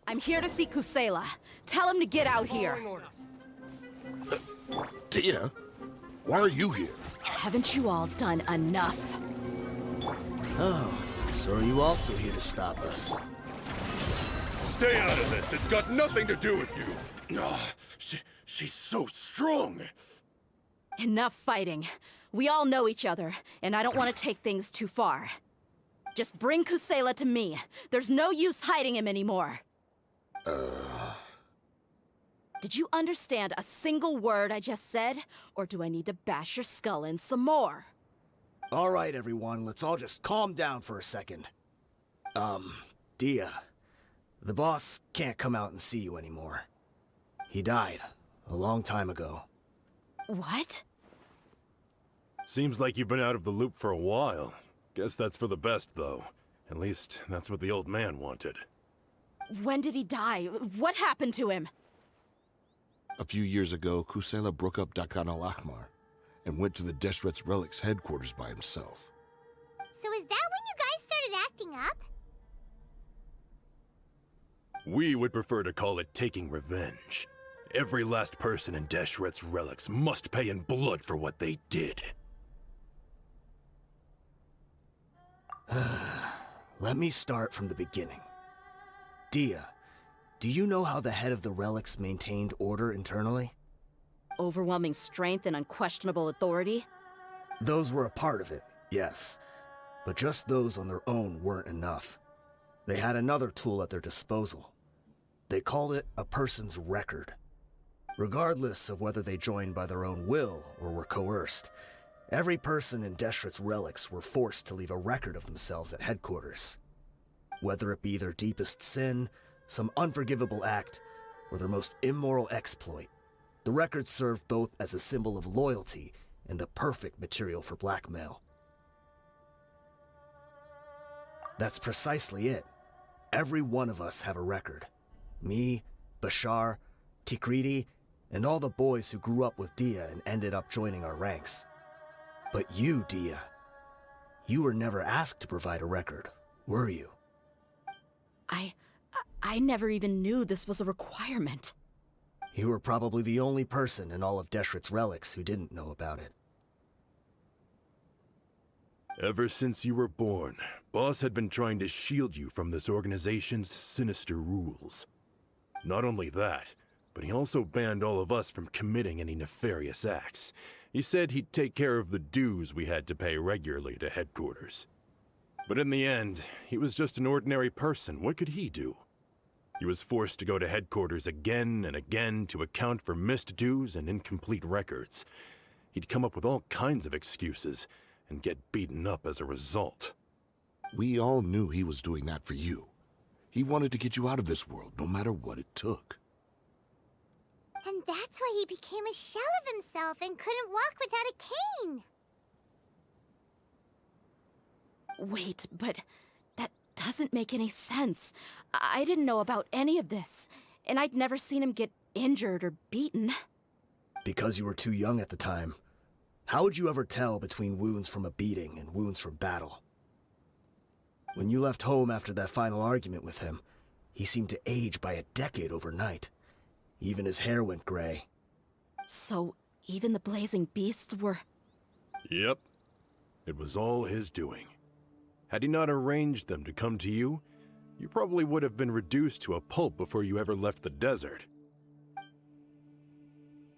I'm here to see Kusela. Tell him to get out here. Tia, why are you here? Haven't you all done enough? Oh, so are you also here to stop us? Stay out of this. It's got nothing to do with you. She's so strong. Enough fighting. We all know each other, and I don't want to take things too far. Just bring Kusela to me. There's no use hiding him anymore. Did you understand a single word I just said? Or do I need to bash your skull in some more? All right, everyone, let's all just calm down for a second. Dia, the boss can't come out and see you anymore. He died a long time ago. What? Seems like you've been out of the loop for a while. Guess that's for the best, though. At least, that's what the old man wanted. When did he die? What happened to him? A few years ago, Kusela broke up Dakhan al-Akmar and went to the Deshret's relics headquarters by himself. So is that when you guys started acting up? We would prefer to call it taking revenge. Every last person in Deshret's relics must pay in blood for what they did. Let me start from the beginning. Dia, do you know how the head of the relics maintained order internally? Overwhelming strength and unquestionable authority? Those were a part of it, yes. But just those on their own weren't enough. They had another tool at their disposal. They called it a person's record. Regardless of whether they joined by their own will or were coerced, every person in Deshret's relics were forced to leave a record of themselves at headquarters. Whether it be their deepest sin, some unforgivable act, or their most immoral exploit, the record served both as a symbol of loyalty and the perfect material for blackmail. That's precisely it. Every one of us have a record. Me, Bashar, Tikriti, and all the boys who grew up with Dia and ended up joining our ranks. But you, Dia, you were never asked to provide a record, were you? I never even knew this was a requirement. You were probably the only person in all of Deshret's relics who didn't know about it. Ever since you were born, Boss had been trying to shield you from this organization's sinister rules. Not only that, but he also banned all of us from committing any nefarious acts. He said he'd take care of the dues we had to pay regularly to headquarters. But in the end, he was just an ordinary person. What could he do? He was forced to go to headquarters again and again to account for missed dues and incomplete records. He'd come up with all kinds of excuses and get beaten up as a result. We all knew he was doing that for you. He wanted to get you out of this world, no matter what it took. And that's why he became a shell of himself and couldn't walk without a cane. Wait, but that doesn't make any sense. I didn't know about any of this, and I'd never seen him get injured or beaten. Because you were too young at the time. How would you ever tell between wounds from a beating and wounds from battle? When you left home after that final argument with him, he seemed to age by a decade overnight. Even his hair went gray. So, even the blazing beasts were... Yep. It was all his doing. Had he not arranged them to come to you, you probably would have been reduced to a pulp before you ever left the desert.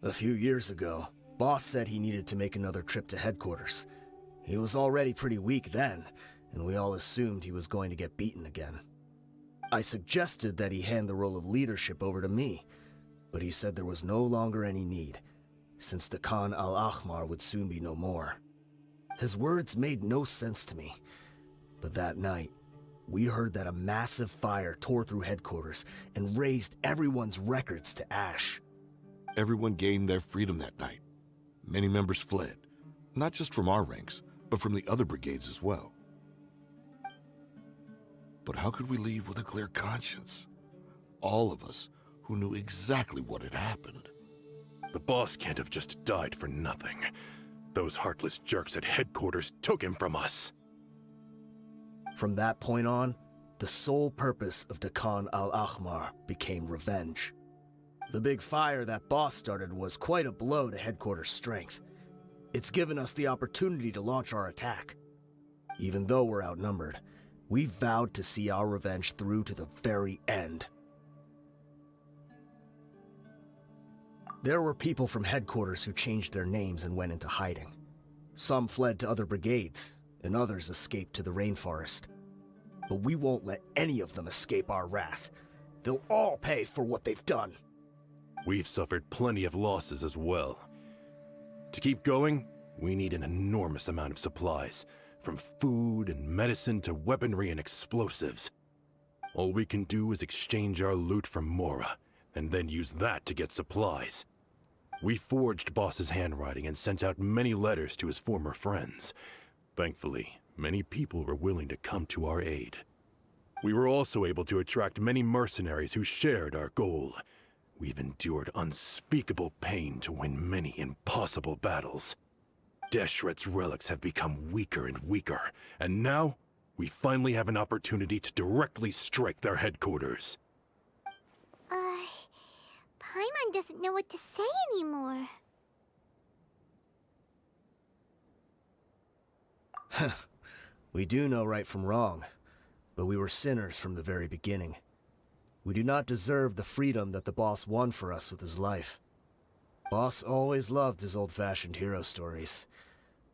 A few years ago, Boss said he needed to make another trip to headquarters. He was already pretty weak then, and we all assumed he was going to get beaten again. I suggested that he hand the role of leadership over to me, but he said there was no longer any need, since the Khan al-Ahmar would soon be no more. His words made no sense to me, but that night, we heard that a massive fire tore through headquarters and razed everyone's records to ash. Everyone gained their freedom that night. Many members fled, not just from our ranks, but from the other brigades as well. But how could we leave with a clear conscience? All of us who knew exactly what had happened. The boss can't have just died for nothing. Those heartless jerks at headquarters took him from us. From that point on, the sole purpose of the Khan al-Ahmar became revenge. The big fire that Boss started was quite a blow to headquarters' strength. It's given us the opportunity to launch our attack. Even though we're outnumbered, we vowed to see our revenge through to the very end. There were people from headquarters who changed their names and went into hiding. Some fled to other brigades, and others escaped to the rainforest. But we won't let any of them escape our wrath. They'll all pay for what they've done. We've suffered plenty of losses as well. To keep going, we need an enormous amount of supplies, from food and medicine to weaponry and explosives. All we can do is exchange our loot from Mora, and then use that to get supplies. We forged Boss's handwriting and sent out many letters to his former friends. Thankfully, many people were willing to come to our aid. We were also able to attract many mercenaries who shared our goal. We've endured unspeakable pain to win many impossible battles. Deshret's relics have become weaker and weaker, and now we finally have an opportunity to directly strike their headquarters. Paimon doesn't know what to say anymore. We do know right from wrong, but we were sinners from the very beginning. We do not deserve the freedom that the boss won for us with his life. Boss always loved his old-fashioned hero stories.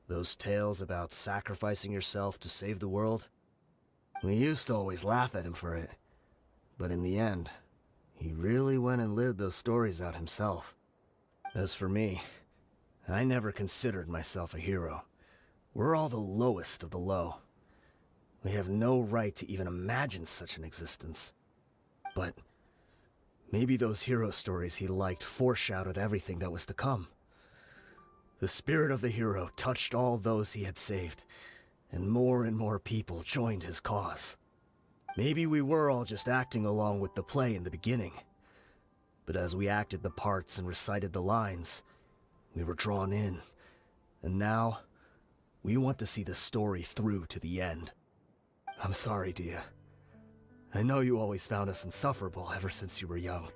Those tales about sacrificing yourself to save the world. We used to always laugh at him for it, but in the end, he really went and lived those stories out himself. As for me, I never considered myself a hero. We're all the lowest of the low. We have no right to even imagine such an existence. But maybe those hero stories he liked foreshadowed everything that was to come. The spirit of the hero touched all those he had saved, and more people joined his cause. Maybe we were all just acting along with the play in the beginning. But as we acted the parts and recited the lines, we were drawn in. And now, we want to see the story through to the end. I'm sorry, Dia. I know you always found us insufferable ever since you were young.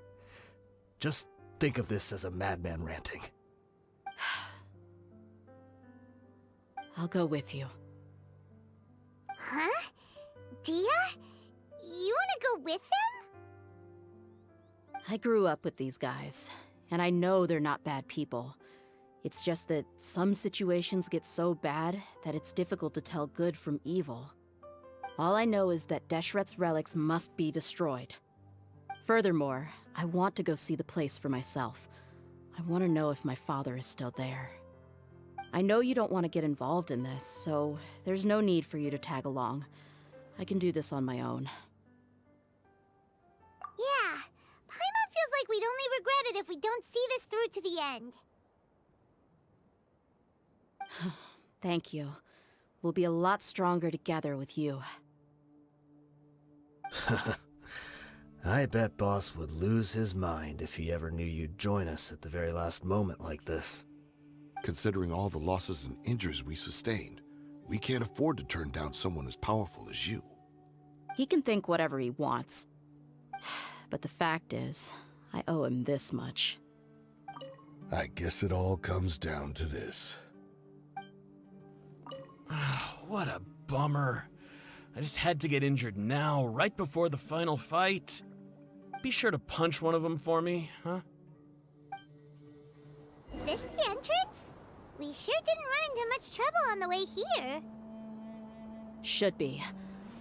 Just think of this as a madman ranting. I'll go with you. Huh? Dia? You wanna go with them? I grew up with these guys, and I know they're not bad people. It's just that some situations get so bad that it's difficult to tell good from evil. All I know is that Deshret's relics must be destroyed. Furthermore, I want to go see the place for myself. I want to know if my father is still there. I know you don't want to get involved in this, so there's no need for you to tag along. I can do this on my own. Yeah, Paimon feels like we'd only regret it if we don't see this through to the end. Thank you. We'll be a lot stronger together with you. I bet Boss would lose his mind if he ever knew you'd join us at the very last moment like this. Considering all the losses and injuries we sustained, we can't afford to turn down someone as powerful as you. He can think whatever he wants. But the fact is, I owe him this much. I guess it all comes down to this. What a bummer. I just had to get injured now, right before the final fight. Be sure to punch one of them for me, huh? Is this the entrance? We sure didn't run into much trouble on the way here. Should be.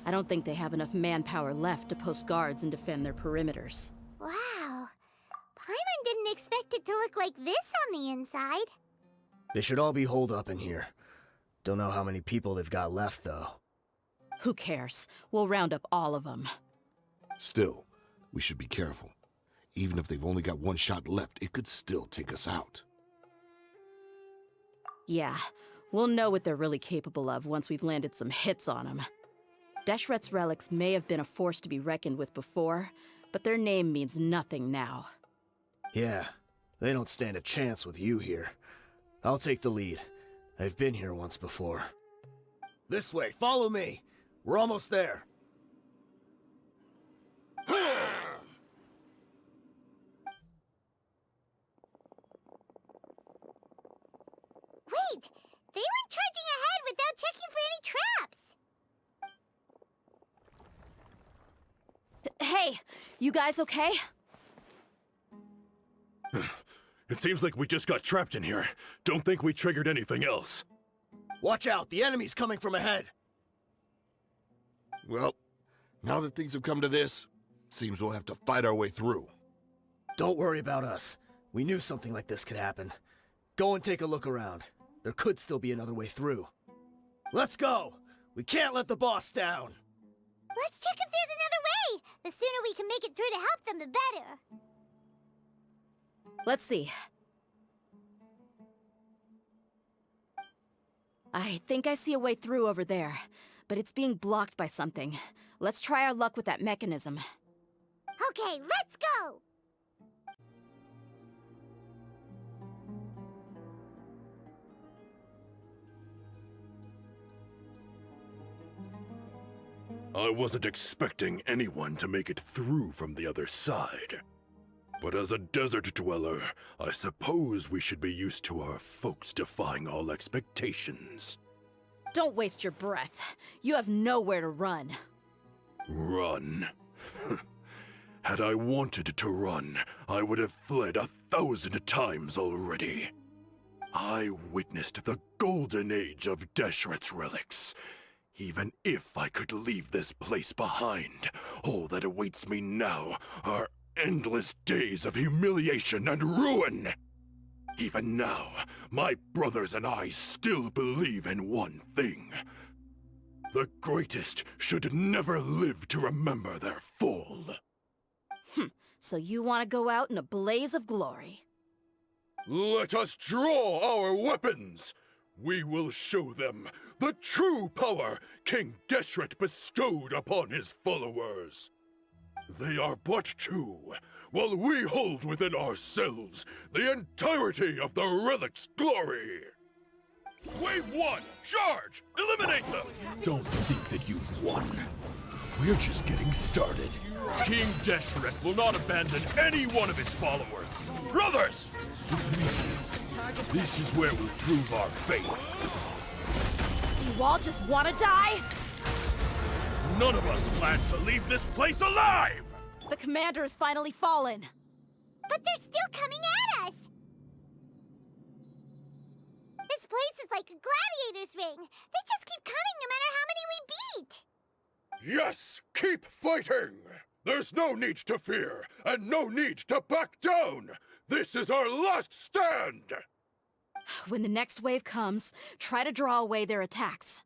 I don't think they have enough manpower left to post guards and defend their perimeters. Wow. Paimon didn't expect it to look like this on the inside. They should all be holed up in here. Don't know how many people they've got left, though. Who cares? We'll round up all of them. Still, we should be careful. Even if they've only got one shot left, it could still take us out. Yeah, we'll know what they're really capable of once we've landed some hits on them. Deshret's relics may have been a force to be reckoned with before, but their name means nothing now. Yeah, they don't stand a chance with you here. I'll take the lead. I've been here once before. This way, follow me! We're almost there! Wait! They went charging ahead without checking for any traps! Hey, you guys okay? It seems like we just got trapped in here. Don't think we triggered anything else. Watch out, the enemy's coming from ahead! Well, now that things have come to this, seems we'll have to fight our way through. Don't worry about us. We knew something like this could happen. Go and take a look around. There could still be another way through. Let's go! We can't let the boss down! Let's check if there's another way! The sooner we can make it through to help them, the better. Let's see. I think I see a way through over there, but it's being blocked by something. Let's try our luck with that mechanism. Okay, let's go! I wasn't expecting anyone to make it through from the other side. But as a desert dweller, I suppose we should be used to our folks defying all expectations. Don't waste your breath. You have nowhere to run. Run? Had I wanted to run, I would have fled 1,000 times already. I witnessed the golden age of Deshret's relics. Even if I could leave this place behind, all that awaits me now are endless days of humiliation and ruin. Even now, my brothers and I still believe in one thing. The greatest should never live to remember their fall. So you want to go out in a blaze of glory? Let us draw our weapons! We will show them the true power King Deshret bestowed upon his followers. They are but two, while we hold within ourselves the entirety of the relic's glory. Wave 1, charge! Eliminate them! Don't think that you've won. We're just getting started. King Deshret will not abandon any one of his followers. Brothers! This is where we'll prove our faith. Do you all just want to die? None of us plan to leave this place alive! The commander has finally fallen. But they're still coming at us! This place is like a gladiator's ring. They just keep coming no matter how many we beat! Yes, keep fighting! There's no need to fear, and no need to back down! This is our last stand! When the next wave comes, try to draw away their attacks.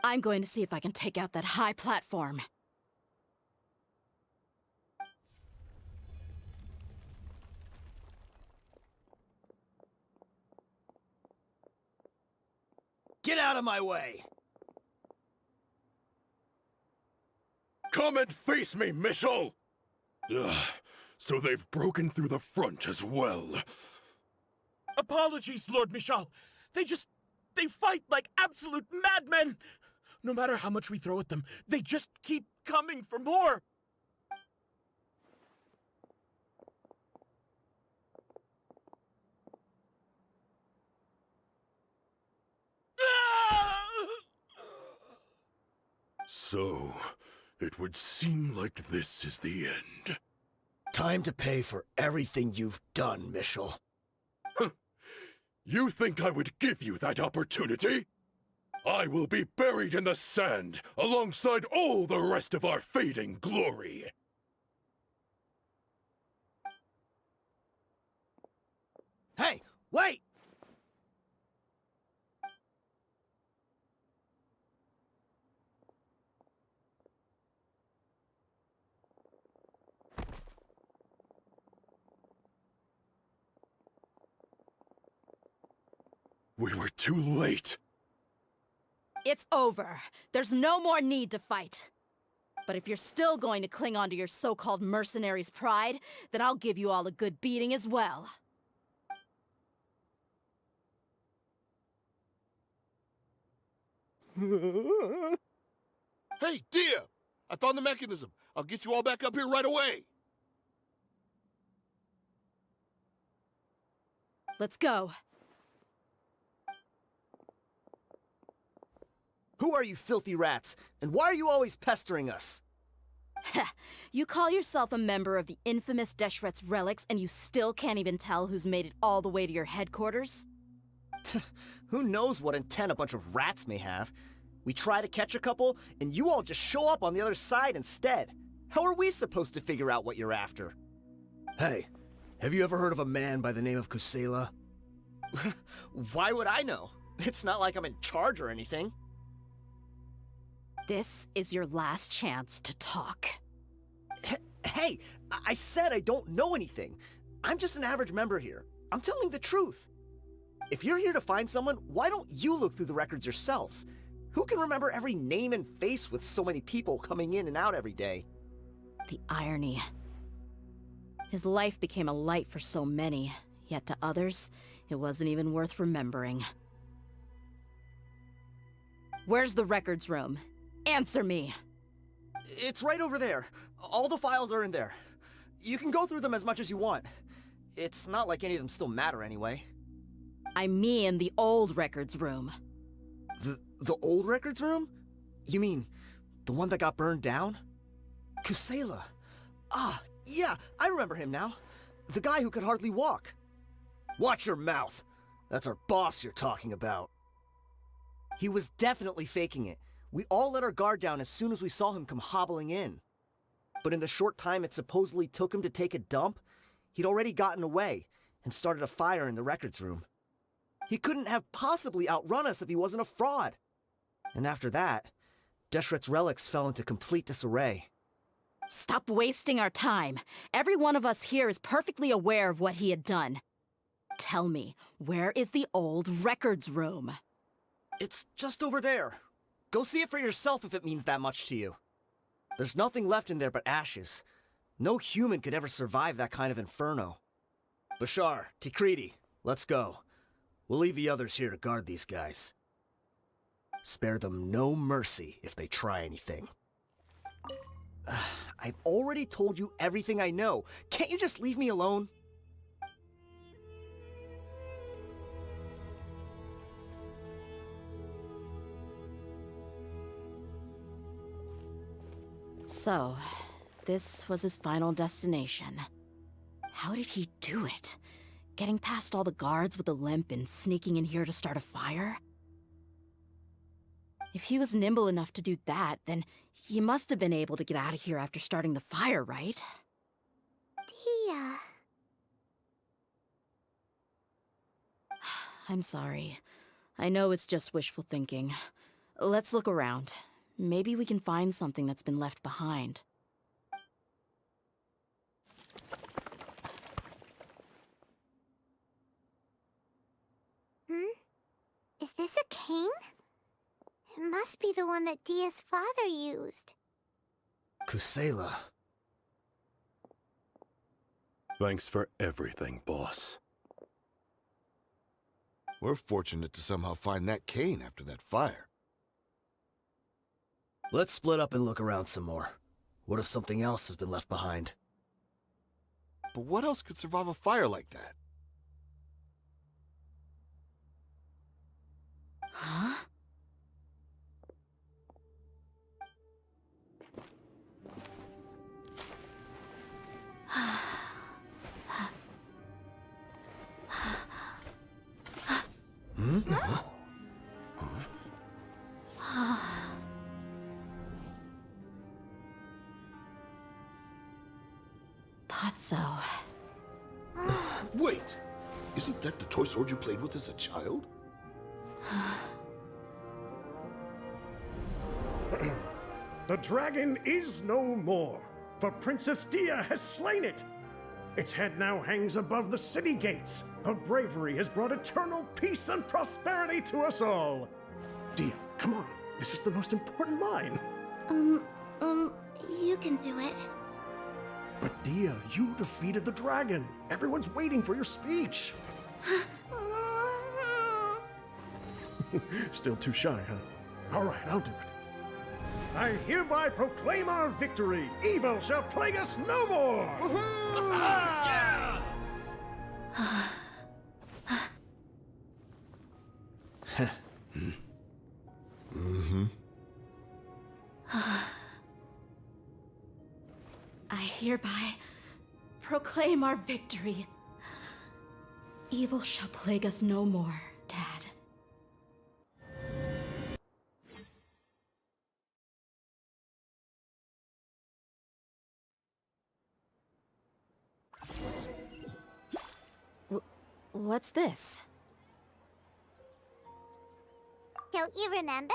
I'm going to see if I can take out that high platform. Get out of my way! Come and face me, Michel! Ugh, so they've broken through the front as well. Apologies, Lord Michel. They fight like absolute madmen! No matter how much we throw at them, they just keep coming for more! So, it would seem like this is the end. Time to pay for everything you've done, Michel. You think I would give you that opportunity? I will be buried in the sand alongside all the rest of our fading glory. Hey, wait! We were too late. It's over. There's no more need to fight. But if you're still going to cling on to your so-called mercenary's pride, then I'll give you all a good beating as well. Hey, Dia! I found the mechanism. I'll get you all back up here right away. Let's go. Who are you filthy rats? And why are you always pestering us? You call yourself a member of the infamous Deshret's relics and you still can't even tell who's made it all the way to your headquarters? Who knows what intent a bunch of rats may have? We try to catch a couple, and you all just show up on the other side instead. How are we supposed to figure out what you're after? Hey, have you ever heard of a man by the name of Kusela? Why would I know? It's not like I'm in charge or anything. This is your last chance to talk. Hey, I said I don't know anything. I'm just an average member here. I'm telling the truth. If you're here to find someone, why don't you look through the records yourselves? Who can remember every name and face with so many people coming in and out every day? The irony. His life became a light for so many, yet to others, it wasn't even worth remembering. Where's the records room? Answer me! It's right over there. All the files are in there. You can go through them as much as you want. It's not like any of them still matter anyway. I mean the old records room. The old records room? You mean, the one that got burned down? Kusela. Ah, yeah, I remember him now. The guy who could hardly walk. Watch your mouth. That's our boss you're talking about. He was definitely faking it. We all let our guard down as soon as we saw him come hobbling in. But in the short time it supposedly took him to take a dump, he'd already gotten away and started a fire in the records room. He couldn't have possibly outrun us if he wasn't a fraud. And after that, Deshret's relics fell into complete disarray. Stop wasting our time. Every one of us here is perfectly aware of what he had done. Tell me, where is the old records room? It's just over there. Go see it for yourself if it means that much to you. There's nothing left in there but ashes. No human could ever survive that kind of inferno. Bashar, Tikriti, let's go. We'll leave the others here to guard these guys. Spare them no mercy if they try anything. I've already told you everything I know. Can't you just leave me alone? So, this was his final destination. How did he do it? Getting past all the guards with a limp and sneaking in here to start a fire? If he was nimble enough to do that, then he must have been able to get out of here after starting the fire, right? Tia. I'm sorry. I know it's just wishful thinking. Let's look around. Maybe we can find something that's been left behind. Is this a cane? It must be the one that Dia's father used. Kusela. Thanks for everything, boss. We're fortunate to somehow find that cane after that fire. Let's split up and look around some more. What if something else has been left behind? But what else could survive a fire like that? Huh? Thought so. Wait! Isn't that the toy sword you played with as a child? The dragon is no more, for Princess Dia has slain it. Its head now hangs above the city gates. Her bravery has brought eternal peace and prosperity to us all. Dia, come on. This is the most important line. You can do it. But Dia, you defeated the dragon. Everyone's waiting for your speech. Still too shy, huh? All right, I'll do it. I hereby proclaim our victory. Evil shall plague us no more. I hereby proclaim our victory. Evil shall plague us no more, Dad. What's this? Don't you remember?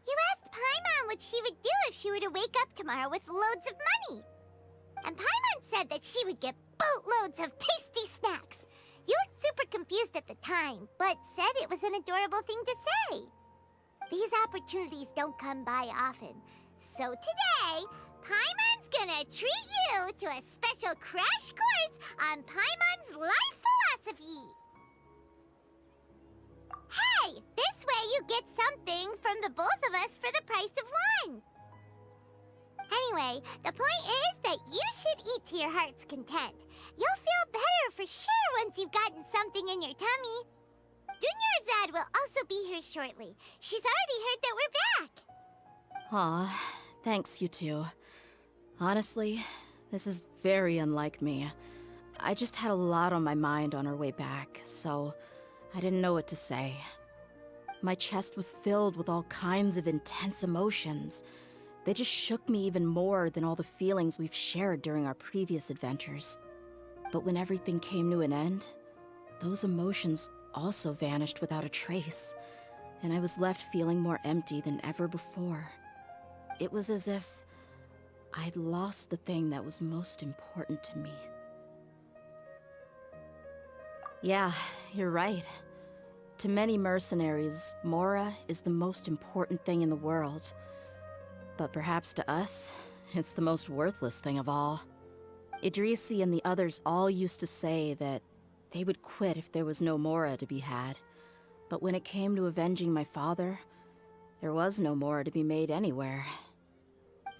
You asked Paimon what she would do if she were to wake up tomorrow with loads of money. And Paimon said that she would get boatloads of tasty snacks. You looked super confused at the time, but said it was an adorable thing to say. These opportunities don't come by often. So today, Paimon's gonna treat you to a special crash course on Paimon's life philosophy. Hey, this way you get something from the both of us for the price of one. Anyway, the point is that you should eat to your heart's content. You'll feel better for sure once you've gotten something in your tummy. Dunьязарду will also be here shortly. She's already heard that we're back. Aw, thanks, you two. Honestly, this is very unlike me. I just had a lot on my mind on our way back, so I didn't know what to say. My chest was filled with all kinds of intense emotions. They just shook me even more than all the feelings we've shared during our previous adventures. But when everything came to an end, those emotions also vanished without a trace, and I was left feeling more empty than ever before. It was as if I'd lost the thing that was most important to me. Yeah, you're right. To many mercenaries, Mora is the most important thing in the world. But perhaps to us, it's the most worthless thing of all. Idrisi and the others all used to say that they would quit if there was no Mora to be had. But when it came to avenging my father, there was no Mora to be made anywhere.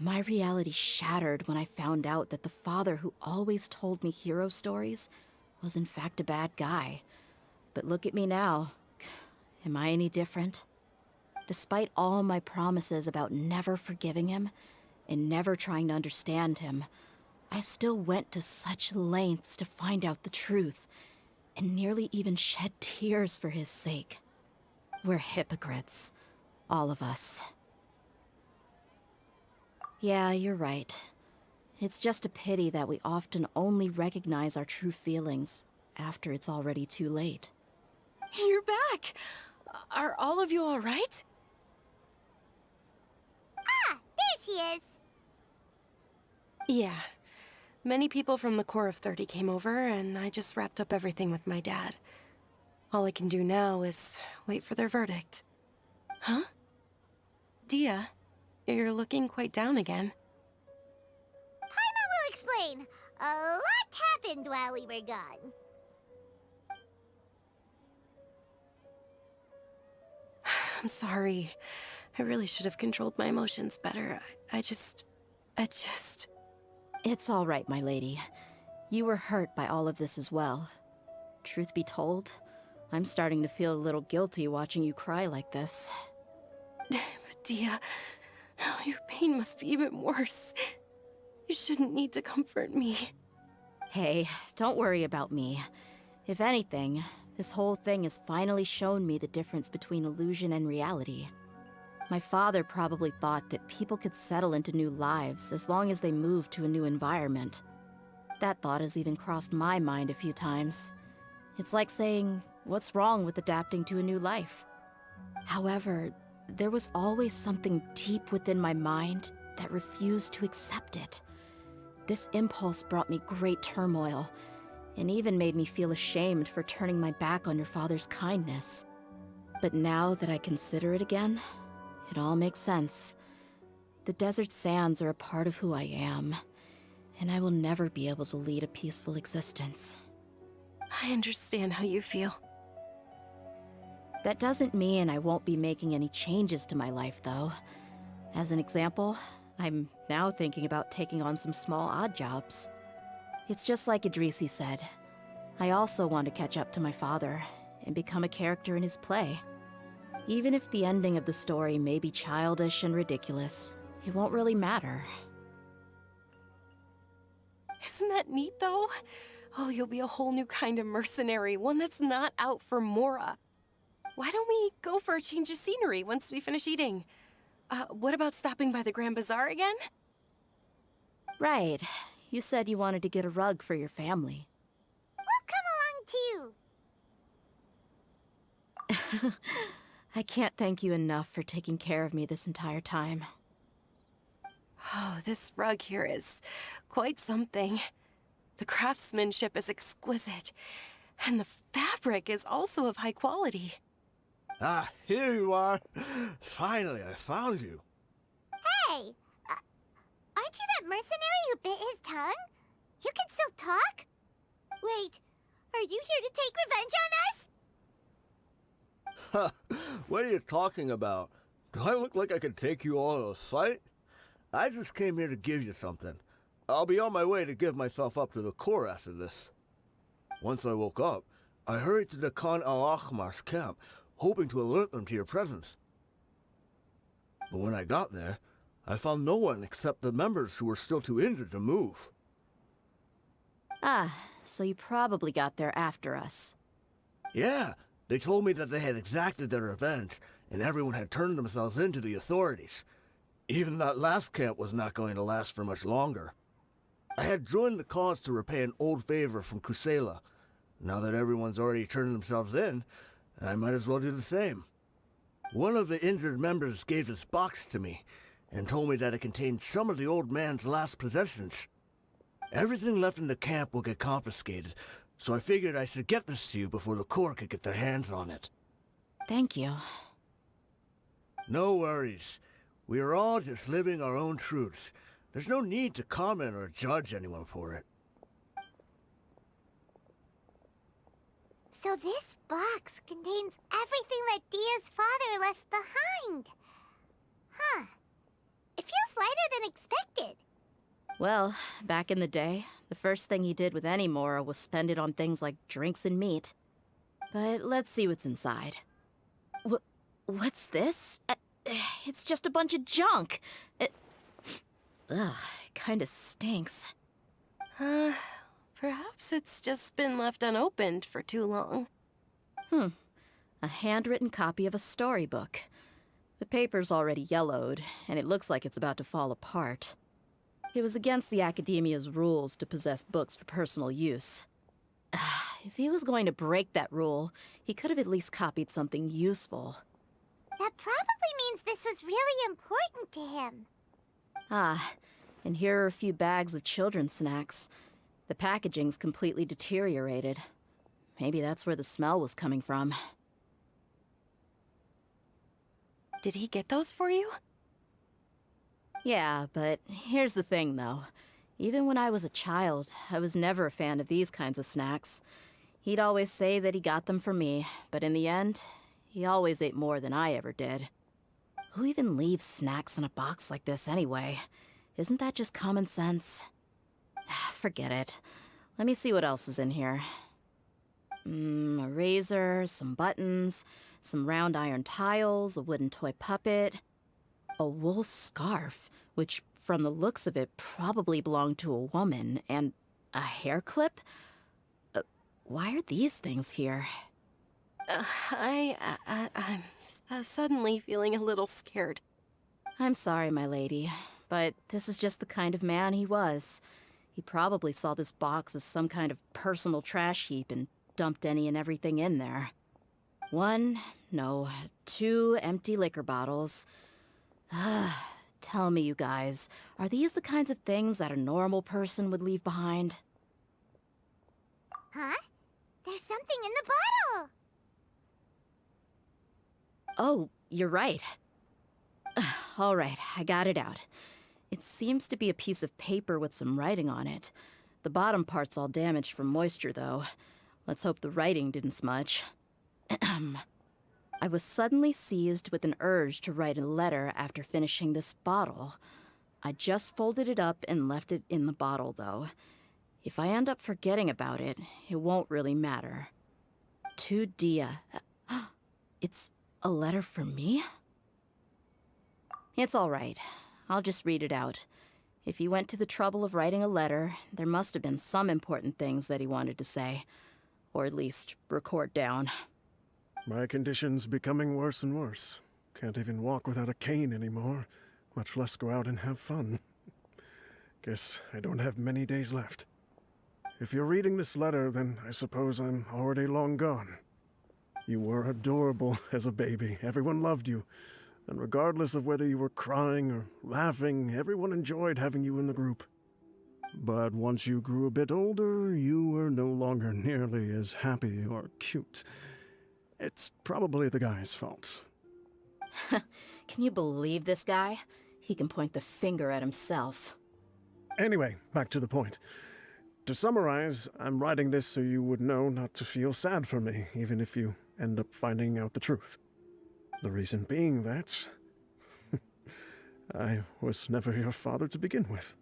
My reality shattered when I found out that the father who always told me hero stories was in fact a bad guy. But look at me now. Am I any different? Despite all my promises about never forgiving him and never trying to understand him, I still went to such lengths to find out the truth, and nearly even shed tears for his sake. We're hypocrites. All of us. Yeah, you're right. It's just a pity that we often only recognize our true feelings after it's already too late. You're back! Are all of you all right? Ah, there she is. Yeah. Many people from the core of 30 came over, and I just wrapped up everything with my dad. All I can do now is wait for their verdict. Huh? Dia, you're looking quite down again. Paimon will explain. A lot happened while we were gone. I'm sorry. I really should have controlled my emotions better. I just... It's all right, my lady. You were hurt by all of this as well. Truth be told, I'm starting to feel a little guilty watching you cry like this. But Dia, your pain must be even worse. You shouldn't need to comfort me. Hey, don't worry about me. If anything, this whole thing has finally shown me the difference between illusion and reality. My father probably thought that people could settle into new lives as long as they moved to a new environment. That thought has even crossed my mind a few times. It's like saying, what's wrong with adapting to a new life? However, there was always something deep within my mind that refused to accept it. This impulse brought me great turmoil, and even made me feel ashamed for turning my back on your father's kindness. But now that I consider it again, it all makes sense. The desert sands are a part of who I am, and I will never be able to lead a peaceful existence. I understand how you feel. That doesn't mean I won't be making any changes to my life, though. As an example, I'm now thinking about taking on some small odd jobs. It's just like Idrisi said. I also want to catch up to my father and become a character in his play. Even if the ending of the story may be childish and ridiculous, it won't really matter. Isn't that neat, though? Oh, you'll be a whole new kind of mercenary, one that's not out for Mora. Why don't we go for a change of scenery once we finish eating? What about stopping by the Grand Bazaar again? Right. You said you wanted to get a rug for your family. We'll come along too. I can't thank you enough for taking care of me this entire time. Oh, this rug here is quite something. The craftsmanship is exquisite, and the fabric is also of high quality. Ah, here you are. Finally, I found you. Hey! Aren't you that mercenary who bit his tongue? You can still talk? Wait, are you here to take revenge on us? What are you talking about? Do I look like I could take you all in a fight? I just came here to give you something. I'll be on my way to give myself up to the core after this. Once I woke up, I hurried to the Khan al-Akhmar's camp, hoping to alert them to your presence. But when I got there, I found no one except the members who were still too injured to move. Ah, so you probably got there after us. Yeah, they told me that they had exacted their revenge, and everyone had turned themselves in to the authorities. Even that last camp was not going to last for much longer. I had joined the cause to repay an old favor from Kusela. Now that everyone's already turned themselves in, I might as well do the same. One of the injured members gave this box to me, and told me that it contained some of the old man's last possessions. Everything left in the camp will get confiscated, so I figured I should get this to you before the Corps could get their hands on it. Thank you. No worries. We are all just living our own truths. There's no need to comment or judge anyone for it. So this box contains everything that Dia's father left behind. Huh. It feels lighter than expected. Well, back in the day, the first thing he did with any Mora was spend it on things like drinks and meat. But let's see what's inside. What's this? It's just a bunch of junk. Ugh, it kinda stinks. Perhaps it's just been left unopened for too long. A handwritten copy of a storybook. The paper's already yellowed, and it looks like it's about to fall apart. It was against the Academia's rules to possess books for personal use. If he was going to break that rule, he could have at least copied something useful. That probably means this was really important to him. Ah, and here are a few bags of children's snacks. The packaging's completely deteriorated. Maybe that's where the smell was coming from. Did he get those for you? Yeah, but here's the thing, though. Even when I was a child, I was never a fan of these kinds of snacks. He'd always say that he got them for me, but in the end, he always ate more than I ever did. Who even leaves snacks in a box like this anyway? Isn't that just common sense? Forget it. Let me see what else is in here. A razor, some buttons, some round iron tiles, a wooden toy puppet, a wool scarf, which from the looks of it probably belonged to a woman, and a hair clip? Why are these things here? I'm suddenly feeling a little scared. I'm sorry, my lady, but this is just the kind of man he was. He probably saw this box as some kind of personal trash heap and dumped any and everything in there. 2 empty liquor bottles. Tell me, you guys, are these the kinds of things that a normal person would leave behind? Huh? There's something in the bottle! Oh, you're right. All right, I got it out. It seems to be a piece of paper with some writing on it. The bottom part's all damaged from moisture, though. Let's hope the writing didn't smudge. I was suddenly seized with an urge to write a letter after finishing this bottle. I just folded it up and left it in the bottle, though. If I end up forgetting about it, it won't really matter. To Dia. It's a letter for me? It's all right. I'll just read it out. If he went to the trouble of writing a letter, there must have been some important things that he wanted to say. Or at least record down. My condition's becoming worse and worse. Can't even walk without a cane anymore, much less go out and have fun. Guess I don't have many days left. If you're reading this letter, then I suppose I'm already long gone. You were adorable as a baby. Everyone loved you. And regardless of whether you were crying or laughing, everyone enjoyed having you in the group. But once you grew a bit older, you were no longer nearly as happy or cute. It's probably the guy's fault. Can you believe this guy? He can point the finger at himself. Anyway, back to the point. To summarize, I'm writing this so you would know not to feel sad for me, even if you end up finding out the truth. The reason being that I was never your father to begin with.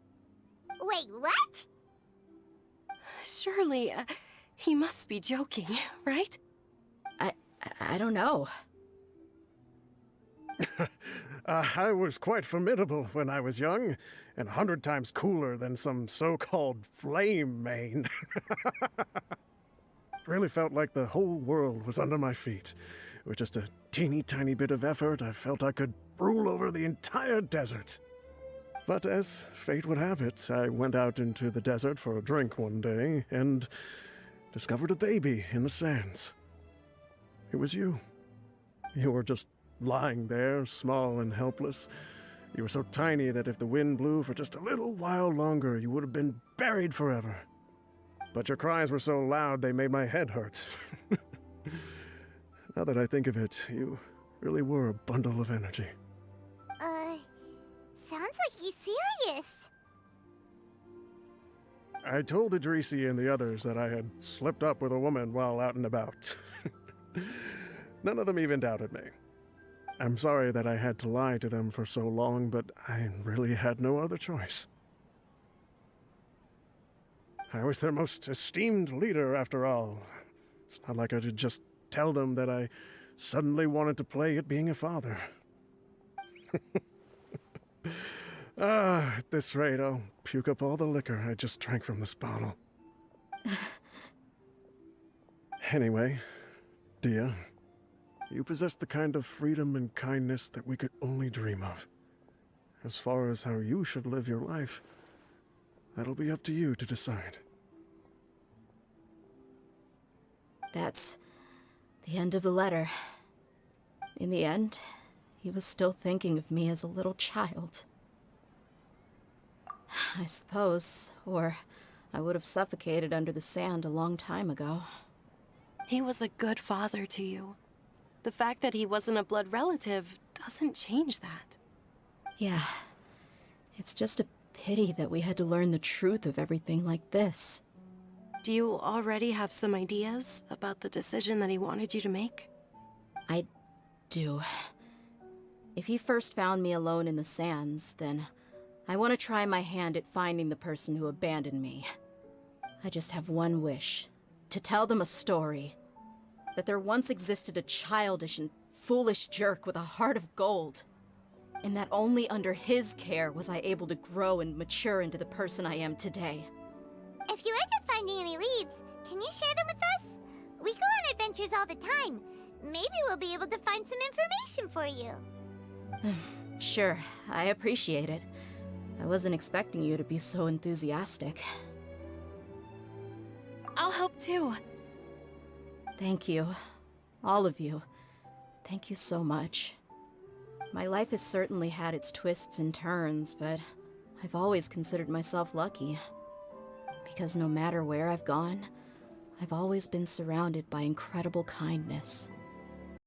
Wait, what? Surely, he must be joking, right? I don't know. I was quite formidable when I was young, and 100 times cooler than some so-called flame main. Really felt like the whole world was under my feet. With just a teeny tiny bit of effort, I felt I could rule over the entire desert. But as fate would have it, I went out into the desert for a drink one day and discovered a baby in the sands. It was you. You were just lying there, small and helpless. You were so tiny that if the wind blew for just a little while longer, you would have been buried forever. But your cries were so loud they made my head hurt. Now that I think of it, you really were a bundle of energy. Sounds like he's serious. I told Idrisi and the others that I had slipped up with a woman while out and about. None of them even doubted me. I'm sorry that I had to lie to them for so long, but I really had no other choice. I was their most esteemed leader, after all. It's not like I could just tell them that I suddenly wanted to play at being a father. At this rate, I'll puke up all the liquor I just drank from this bottle. Anyway, Dia, You possess the kind of freedom and kindness that we could only dream of. As far as how you should live your life, that'll be up to you to decide. That's the end of the letter. In the end, he was still thinking of me as a little child. I suppose, or I would have suffocated under the sand a long time ago. He was a good father to you. The fact that he wasn't a blood relative doesn't change that. Yeah. It's just a pity that we had to learn the truth of everything like this. Do you already have some ideas about the decision that he wanted you to make? I do. If he first found me alone in the sands, then I want to try my hand at finding the person who abandoned me. I just have one wish. To tell them a story. That there once existed a childish and foolish jerk with a heart of gold. And that only under his care was I able to grow and mature into the person I am today. If you end up finding any leads, can you share them with us? We go on adventures all the time. Maybe we'll be able to find some information for you. Sure, I appreciate it. I wasn't expecting you to be so enthusiastic. I'll help too. Thank you. All of you. Thank you so much. My life has certainly had its twists and turns, but I've always considered myself lucky. Because no matter where I've gone, I've always been surrounded by incredible kindness.